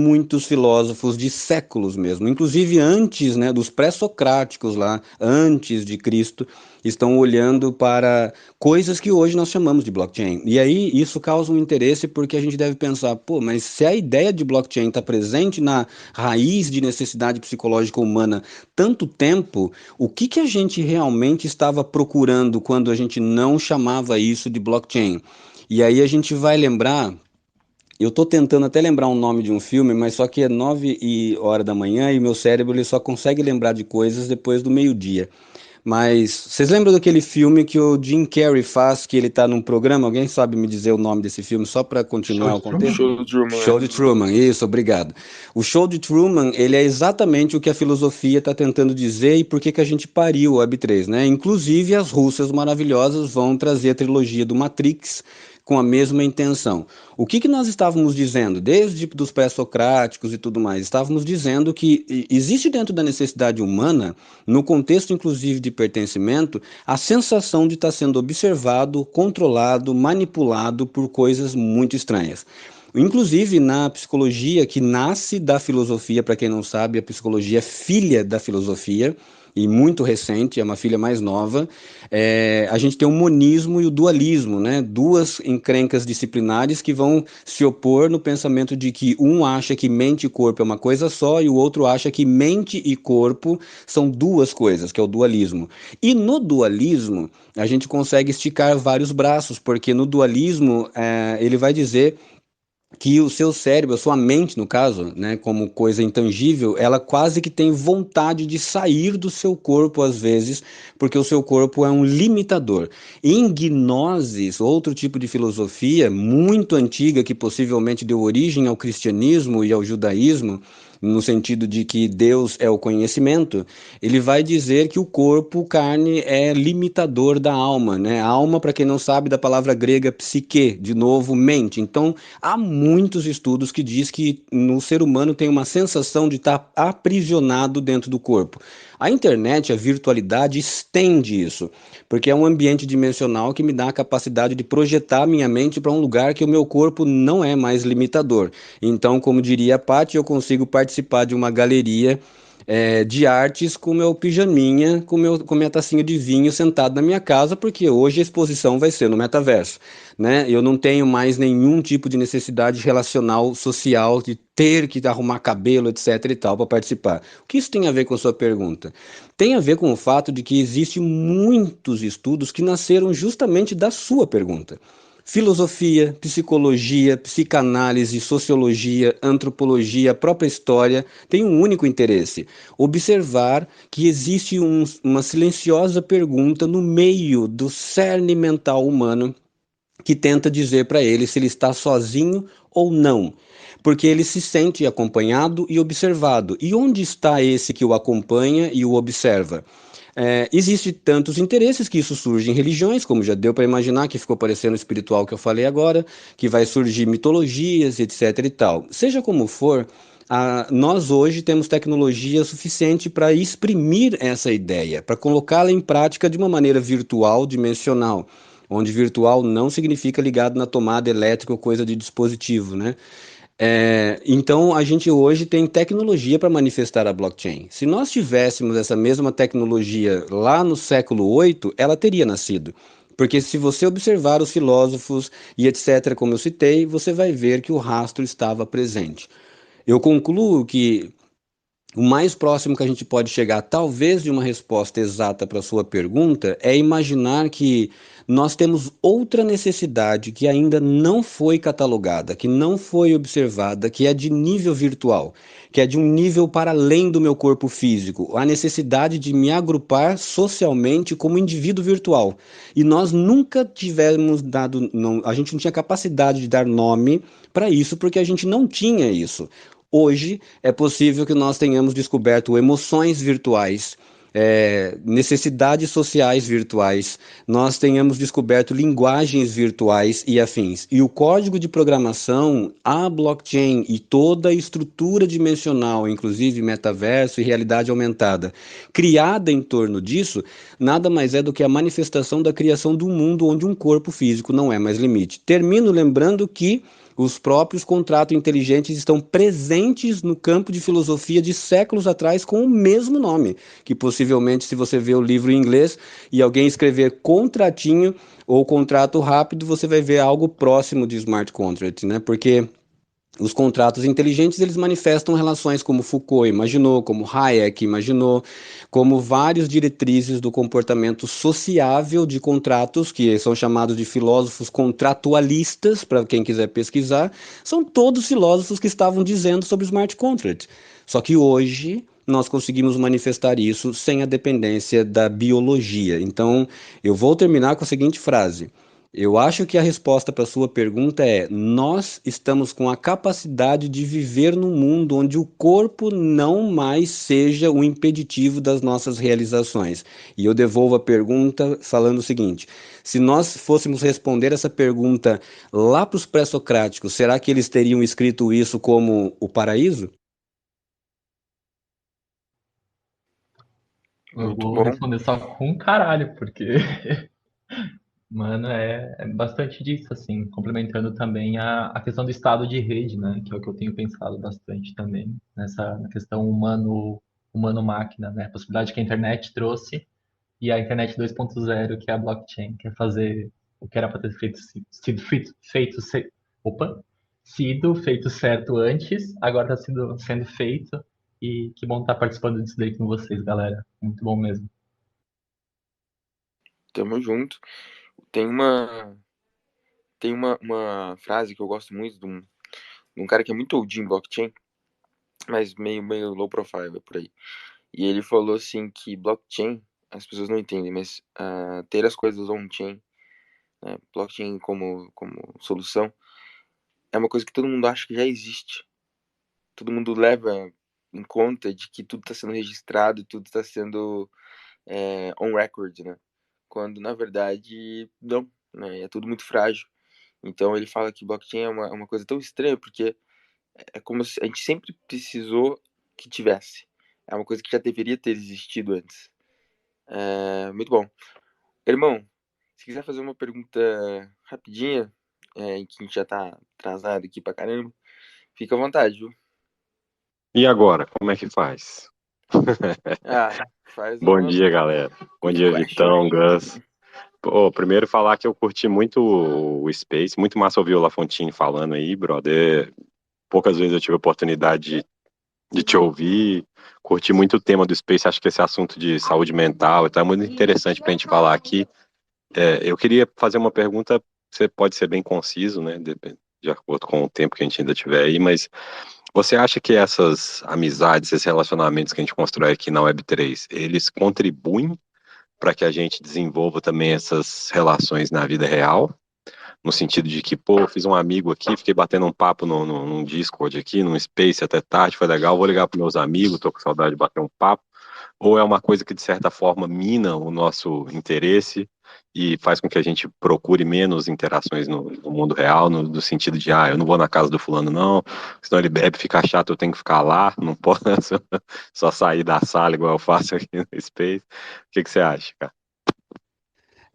filósofos de séculos mesmo, inclusive antes, né, dos pré-socráticos lá, antes de Cristo, estão olhando para coisas que hoje nós chamamos de blockchain. E aí isso causa um interesse porque a gente deve pensar, pô, mas se a ideia de blockchain está presente na raiz de necessidade psicológica humana tanto tempo, o que que a gente realmente estava procurando quando a gente não chamava isso de blockchain? E aí a gente vai lembrar, eu estou tentando até lembrar um nome de um filme, mas só que é 9 horas da manhã e meu cérebro ele só consegue lembrar de coisas depois do meio-dia. Mas vocês lembram daquele filme que o Jim Carrey faz, que ele está num programa? Alguém sabe me dizer o nome desse filme, só para Show continuar o de Truman? contexto? Show do Truman, Show de Truman, isso, obrigado. O Show de Truman, ele é exatamente o que a filosofia está tentando dizer e por que que a gente pariu o Web3, né? Inclusive as russas maravilhosas vão trazer a trilogia do Matrix com a mesma intenção. O que que nós estávamos dizendo, desde dos pré-socráticos e tudo mais? Estávamos dizendo que existe dentro da necessidade humana, no contexto inclusive de pertencimento, a sensação de estar sendo observado, controlado, manipulado por coisas muito estranhas. Inclusive na psicologia, que nasce da filosofia, para quem não sabe, a psicologia é filha da filosofia, e muito recente, é uma filha mais nova, a gente tem o monismo e o dualismo, né? Duas encrencas disciplinares que vão se opor no pensamento de que um acha que mente e corpo é uma coisa só e o outro acha que mente e corpo são duas coisas, que é o dualismo. E no dualismo, a gente consegue esticar vários braços, porque no dualismo ele vai dizer que o seu cérebro, a sua mente, no caso, né, como coisa intangível, ela quase que tem vontade de sair do seu corpo às vezes, porque o seu corpo é um limitador. Em gnosis, outro tipo de filosofia muito antiga que possivelmente deu origem ao cristianismo e ao judaísmo, no sentido de que Deus é o conhecimento, ele vai dizer que o corpo, carne, é limitador da alma, né? A alma, para quem não sabe, da palavra grega psique, de novo, mente. Então, há muitos estudos que diz que no ser humano tem uma sensação de estar aprisionado dentro do corpo. A internet, a virtualidade estende isso, porque é um ambiente dimensional que me dá a capacidade de projetar minha mente para um lugar que o meu corpo não é mais limitador. Então, como diria a Paty, eu consigo participar de uma galeria de artes com meu pijaminha, com minha tacinha de vinho sentado na minha casa, porque hoje a exposição vai ser no metaverso, né? Eu não tenho mais nenhum tipo de necessidade relacional, social, de ter que arrumar cabelo, etc e tal, para participar. O que isso tem a ver com a sua pergunta? Tem a ver com o fato de que existem muitos estudos que nasceram justamente da sua pergunta. Filosofia, psicologia, psicanálise, sociologia, antropologia, a própria história têm um único interesse: observar que existe uma silenciosa pergunta no meio do cerne mental humano que tenta dizer para ele se ele está sozinho ou não. Porque ele se sente acompanhado e observado. E onde está esse que o acompanha e o observa? Existe tantos interesses que isso surge em religiões, como já deu para imaginar, que ficou parecendo espiritual que eu falei agora, que vai surgir mitologias, etc e tal. Seja como for, nós hoje temos tecnologia suficiente para exprimir essa ideia, para colocá-la em prática de uma maneira virtual, dimensional, onde virtual não significa ligado na tomada elétrica ou coisa de dispositivo, né? Então, a gente hoje tem tecnologia para manifestar a blockchain. Se nós tivéssemos essa mesma tecnologia lá no século VIII, ela teria nascido. Porque se você observar os filósofos e etc., como eu citei, você vai ver que o rastro estava presente. Eu concluo que o mais próximo que a gente pode chegar, talvez, de uma resposta exata para a sua pergunta, é imaginar que nós temos outra necessidade que ainda não foi catalogada, que não foi observada, que é de nível virtual, que é de um nível para além do meu corpo físico, a necessidade de me agrupar socialmente como indivíduo virtual. E nós nunca tivemos dado, não, a gente não tinha capacidade de dar nome para isso, porque a gente não tinha isso. Hoje é possível que nós tenhamos descoberto emoções virtuais, necessidades sociais virtuais, nós tenhamos descoberto linguagens virtuais e afins. E o código de programação, a blockchain e toda a estrutura dimensional, inclusive metaverso e realidade aumentada, criada em torno disso, nada mais é do que a manifestação da criação do mundo onde um corpo físico não é mais limite. Termino lembrando que os próprios contratos inteligentes estão presentes no campo de filosofia de séculos atrás com o mesmo nome, que possivelmente, se você vê o livro em inglês e alguém escrever contratinho ou contrato rápido, você vai ver algo próximo de smart contract, né? Porque os contratos inteligentes, eles manifestam relações como Foucault imaginou, como Hayek imaginou, como várias diretrizes do comportamento sociável de contratos, que são chamados de filósofos contratualistas, para quem quiser pesquisar, são todos filósofos que estavam dizendo sobre smart contract. Só que hoje nós conseguimos manifestar isso sem a dependência da biologia. Então, eu vou terminar com a seguinte frase: eu acho que a resposta para a sua pergunta é: nós estamos com a capacidade de viver num mundo onde o corpo não mais seja o impeditivo das nossas realizações. E eu devolvo a pergunta falando o seguinte: se nós fôssemos responder essa pergunta lá para os pré-socráticos, será que eles teriam escrito isso como o paraíso? Eu Muito vou bom. responder só com caralho, porque, mano, é bastante disso, assim, complementando também a questão do estado de rede, né, que é o que eu tenho pensado bastante também, na questão humano-máquina, né, a possibilidade que a internet trouxe e a internet 2.0, que é a blockchain, que é fazer o que era para ter sido feito certo antes, agora está sendo feito. E que bom estar participando disso daí com vocês, galera. Muito bom mesmo. Tamo junto. Tem uma frase que eu gosto muito de um cara que é muito OG em blockchain, mas meio low profile por aí. E ele falou assim que blockchain, as pessoas não entendem, mas ter as coisas on-chain, né, blockchain como solução, é uma coisa que todo mundo acha que já existe. Todo mundo leva em conta de que tudo está sendo registrado, tudo está sendo on record, né? Quando na verdade não, né? É tudo muito frágil. Então ele fala que blockchain é uma coisa tão estranha porque é como se a gente sempre precisou que tivesse. É uma coisa que já deveria ter existido antes. Muito bom. Irmão, se quiser fazer uma pergunta rapidinha, em que a gente já tá atrasado aqui pra caramba, fica à vontade, viu? E agora, como é que faz? Ah, faz Bom uma dia, galera. Bom good dia, question Vitão, aí. Gus. Pô, primeiro falar que eu curti muito o Space, muito massa ouvir o Lafontine falando aí, brother. Poucas vezes eu tive a oportunidade de te ouvir, curti muito o tema do Space, acho que esse assunto de saúde mental é muito interessante pra gente falar aqui. Eu queria fazer uma pergunta, você pode ser bem conciso, né, de acordo com o tempo que a gente ainda tiver aí, mas você acha que essas amizades, esses relacionamentos que a gente constrói aqui na Web3, eles contribuem para que a gente desenvolva também essas relações na vida real? No sentido de que, pô, fiz um amigo aqui, fiquei batendo um papo num Discord aqui, num Space até tarde, foi legal, vou ligar para meus amigos, tô com saudade de bater um papo. Ou é uma coisa que, de certa forma, mina o nosso interesse e faz com que a gente procure menos interações no mundo real, no sentido de, eu não vou na casa do fulano, não, senão ele bebe, fica chato, eu tenho que ficar lá, não posso só sair da sala igual eu faço aqui no Space. O que você acha, cara?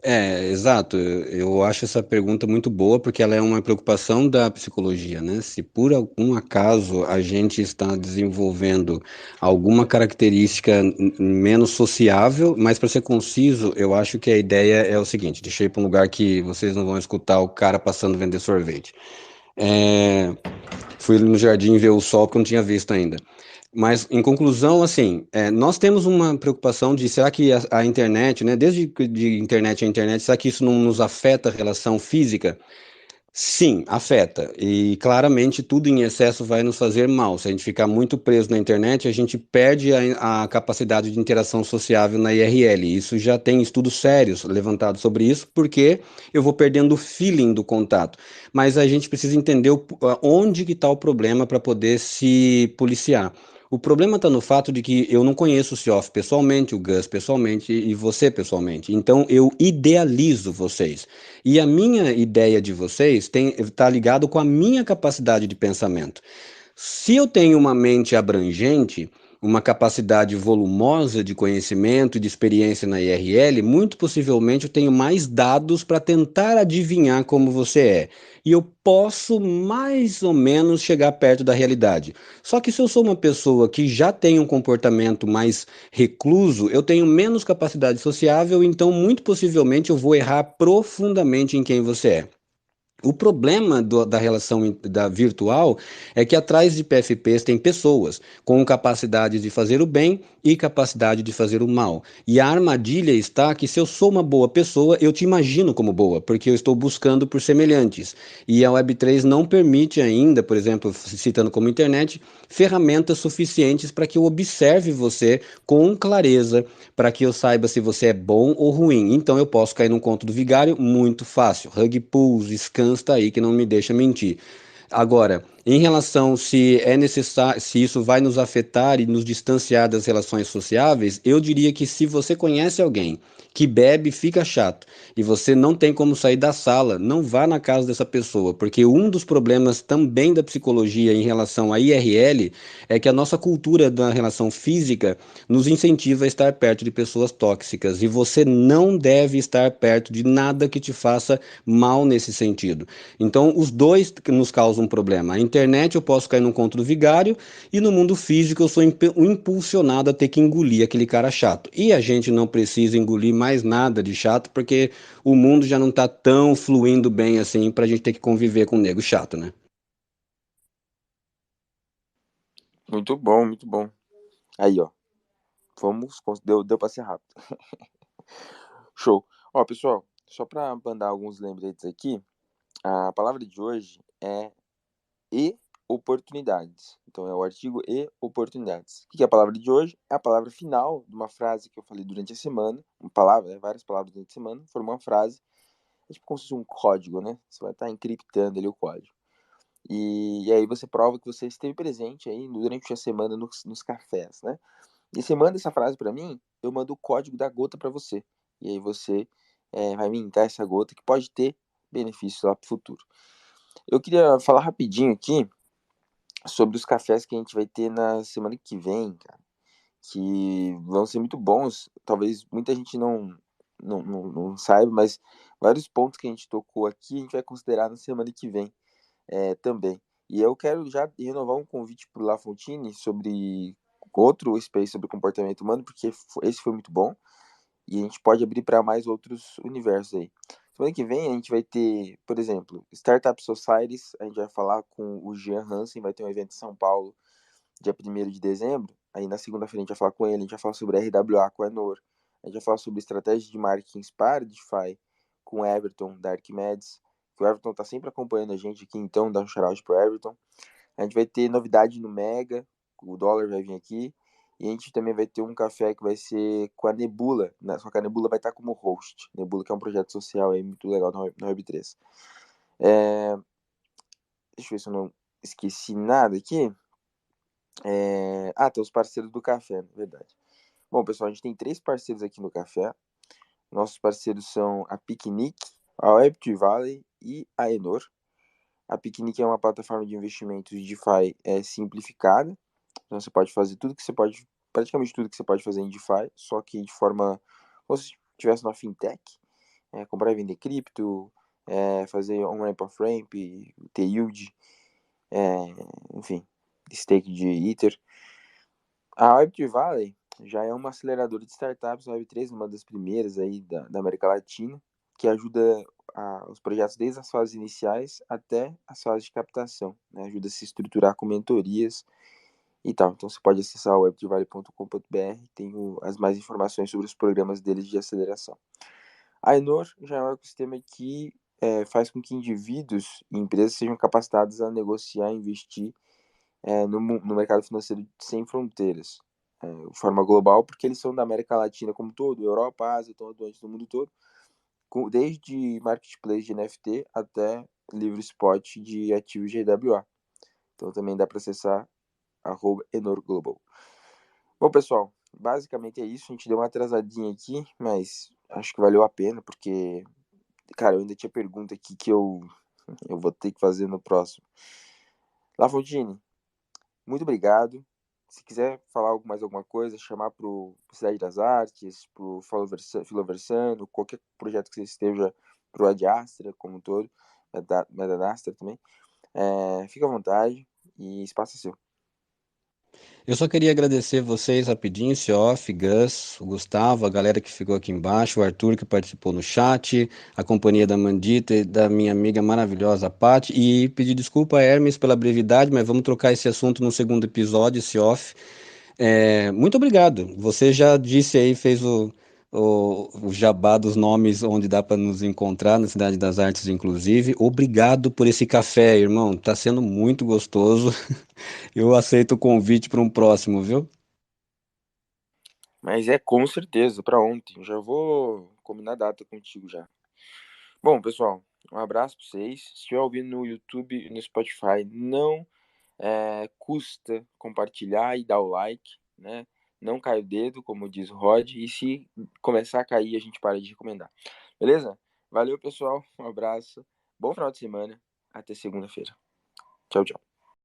Exato. Eu acho essa pergunta muito boa porque ela é uma preocupação da psicologia, né? Se por algum acaso a gente está desenvolvendo alguma característica menos sociável, mas para ser conciso, eu acho que a ideia é o seguinte: deixa eu ir para um lugar que vocês não vão escutar o cara passando vender sorvete. Fui no jardim ver o sol que eu não tinha visto ainda. Mas, em conclusão, assim, nós temos uma preocupação de, será que a internet, né, desde de internet a internet, será que isso não nos afeta a relação física? Sim, afeta. E claramente tudo em excesso vai nos fazer mal. Se a gente ficar muito preso na internet, a gente perde a capacidade de interação sociável na IRL. Isso já tem estudos sérios levantados sobre isso, porque eu vou perdendo o feeling do contato. Mas a gente precisa entender onde que está o problema para poder se policiar. O problema está no fato de que eu não conheço o Cioff pessoalmente, o Gus pessoalmente e você pessoalmente. Então eu idealizo vocês. E a minha ideia de vocês está ligado com a minha capacidade de pensamento. Se eu tenho uma mente abrangente, uma capacidade volumosa de conhecimento e de experiência na IRL, muito possivelmente eu tenho mais dados para tentar adivinhar como você é. E eu posso mais ou menos chegar perto da realidade. Só que se eu sou uma pessoa que já tem um comportamento mais recluso, eu tenho menos capacidade sociável, então muito possivelmente eu vou errar profundamente em quem você é. O problema da relação da virtual é que atrás de PFPs tem pessoas com capacidade de fazer o bem e capacidade de fazer o mal. E a armadilha está que se eu sou uma boa pessoa, eu te imagino como boa, porque eu estou buscando por semelhantes. E a Web3 não permite ainda, por exemplo, citando como internet, ferramentas suficientes para que eu observe você com clareza, para que eu saiba se você é bom ou ruim. Então eu posso cair num conto do vigário muito fácil. Rug pulls, scans tá aí que não me deixa mentir. Agora, em relação se é necessário, se isso vai nos afetar e nos distanciar das relações sociáveis, eu diria que se você conhece alguém que bebe e fica chato e você não tem como sair da sala, não vá na casa dessa pessoa, porque um dos problemas também da psicologia em relação à IRL é que a nossa cultura da relação física nos incentiva a estar perto de pessoas tóxicas e você não deve estar perto de nada que te faça mal nesse sentido. Então, os dois nos causam um problema. A internet eu posso cair num conto do vigário e no mundo físico eu sou impulsionado a ter que engolir aquele cara chato. E a gente não precisa engolir mais nada de chato porque o mundo já não está tão fluindo bem assim para a gente ter que conviver com um nego chato, né? Muito bom, muito bom. Aí, ó. Deu pra ser rápido. Show. Ó, pessoal, só pra mandar alguns lembretes aqui, a palavra de hoje é e oportunidades. Então é o artigo e oportunidades. O que é a palavra de hoje? É a palavra final de uma frase que eu falei durante a semana. Uma palavra, né? Várias palavras durante a semana, formam uma frase. É tipo como se fosse um código, né? Você vai estar encriptando ali o código. E aí você prova que você esteve presente aí durante a semana nos cafés, né? E você manda essa frase para mim, eu mando o código da gota para você. E aí você vai mintar essa gota que pode ter benefícios lá pro futuro. Eu queria falar rapidinho aqui sobre os cafés que a gente vai ter na semana que vem, cara, que vão ser muito bons. Talvez muita gente não saiba, mas vários pontos que a gente tocou aqui a gente vai considerar na semana que vem também. E eu quero já renovar um convite para o La Fontine sobre outro space sobre comportamento humano, porque esse foi muito bom. E a gente pode abrir para mais outros universos aí. Semana que vem a gente vai ter, por exemplo, Startup Societies. A gente vai falar com o Jean Hansen, vai ter um evento em São Paulo, dia 1º de dezembro. Aí na segunda-feira a gente vai falar com ele, a gente vai falar sobre RWA com a Enor. A gente vai falar sobre estratégia de marketing para DeFi com o Everton, da Arquimedes. O Everton tá sempre acompanhando a gente aqui, então dá um shout-out pro Everton. A gente vai ter novidade no Mega, o dólar vai vir aqui. E a gente também vai ter um café que vai ser com a Nebula, né? Só que a Nebula vai estar como host. Nebula, que é um projeto social aí muito legal na Web3. Deixa eu ver se eu não esqueci nada aqui. Tem os parceiros do café, na verdade. Bom, pessoal, a gente tem 3 parceiros aqui no café. Nossos parceiros são a Picnic, a Web2 Valley e a Enor. A Picnic é uma plataforma de investimentos DeFi simplificada. Então você pode fazer praticamente tudo que você pode fazer em DeFi, só que de forma como se estivesse numa fintech. Comprar e vender cripto, fazer on-ramp, off-ramp, ter yield, enfim, stake de Ether. A Web3 Valley já é uma aceleradora de startups, a Web3, uma das primeiras aí da América Latina, que ajuda os projetos desde as fases iniciais até as fases de captação, né? Ajuda a se estruturar com mentorias e tal. Então você pode acessar o web3valley.com.br, tem as mais informações sobre os programas deles de aceleração. A Enor já é um ecossistema que faz com que indivíduos e empresas sejam capacitados a negociar e investir no mercado financeiro sem fronteiras, de forma global, porque eles são da América Latina como todo, Europa, Ásia, estão atuantes no mundo todo, desde marketplace de NFT até livre spot de ativos de EWA. Então também dá para acessar @enorglobal. Bom, pessoal, basicamente é isso. A gente deu uma atrasadinha aqui, mas acho que valeu a pena, porque, cara, eu ainda tinha pergunta aqui que eu vou ter que fazer no próximo. Lafontine, muito obrigado. Se quiser falar mais alguma coisa, chamar pro Cidade das Artes, pro Filoversano, qualquer projeto que você esteja, pro Adiastra como um todo, Medanastra também, fica à vontade e espaço é seu. Eu só queria agradecer vocês rapidinho, Cioff, Gus, o Gustavo, a galera que ficou aqui embaixo, o Arthur que participou no chat, a companhia da Mandita e da minha amiga maravilhosa Paty, e pedir desculpa a Hermes pela brevidade, mas vamos trocar esse assunto no segundo episódio, Cioff. Muito obrigado. Você já disse aí, fez o jabá dos nomes onde dá para nos encontrar, na Cidade das Artes, inclusive. Obrigado por esse café, irmão. Tá sendo muito gostoso. Eu aceito o convite para um próximo, viu? Mas com certeza, para ontem. Já vou combinar a data contigo já. Bom, pessoal, um abraço para vocês. Se estiver ouvindo no YouTube e no Spotify, não custa compartilhar e dar o like, né? Não cai o dedo, como diz o Rod, e se começar a cair, a gente para de recomendar. Beleza? Valeu, pessoal. Um abraço. Bom final de semana. Até segunda-feira. Tchau, tchau.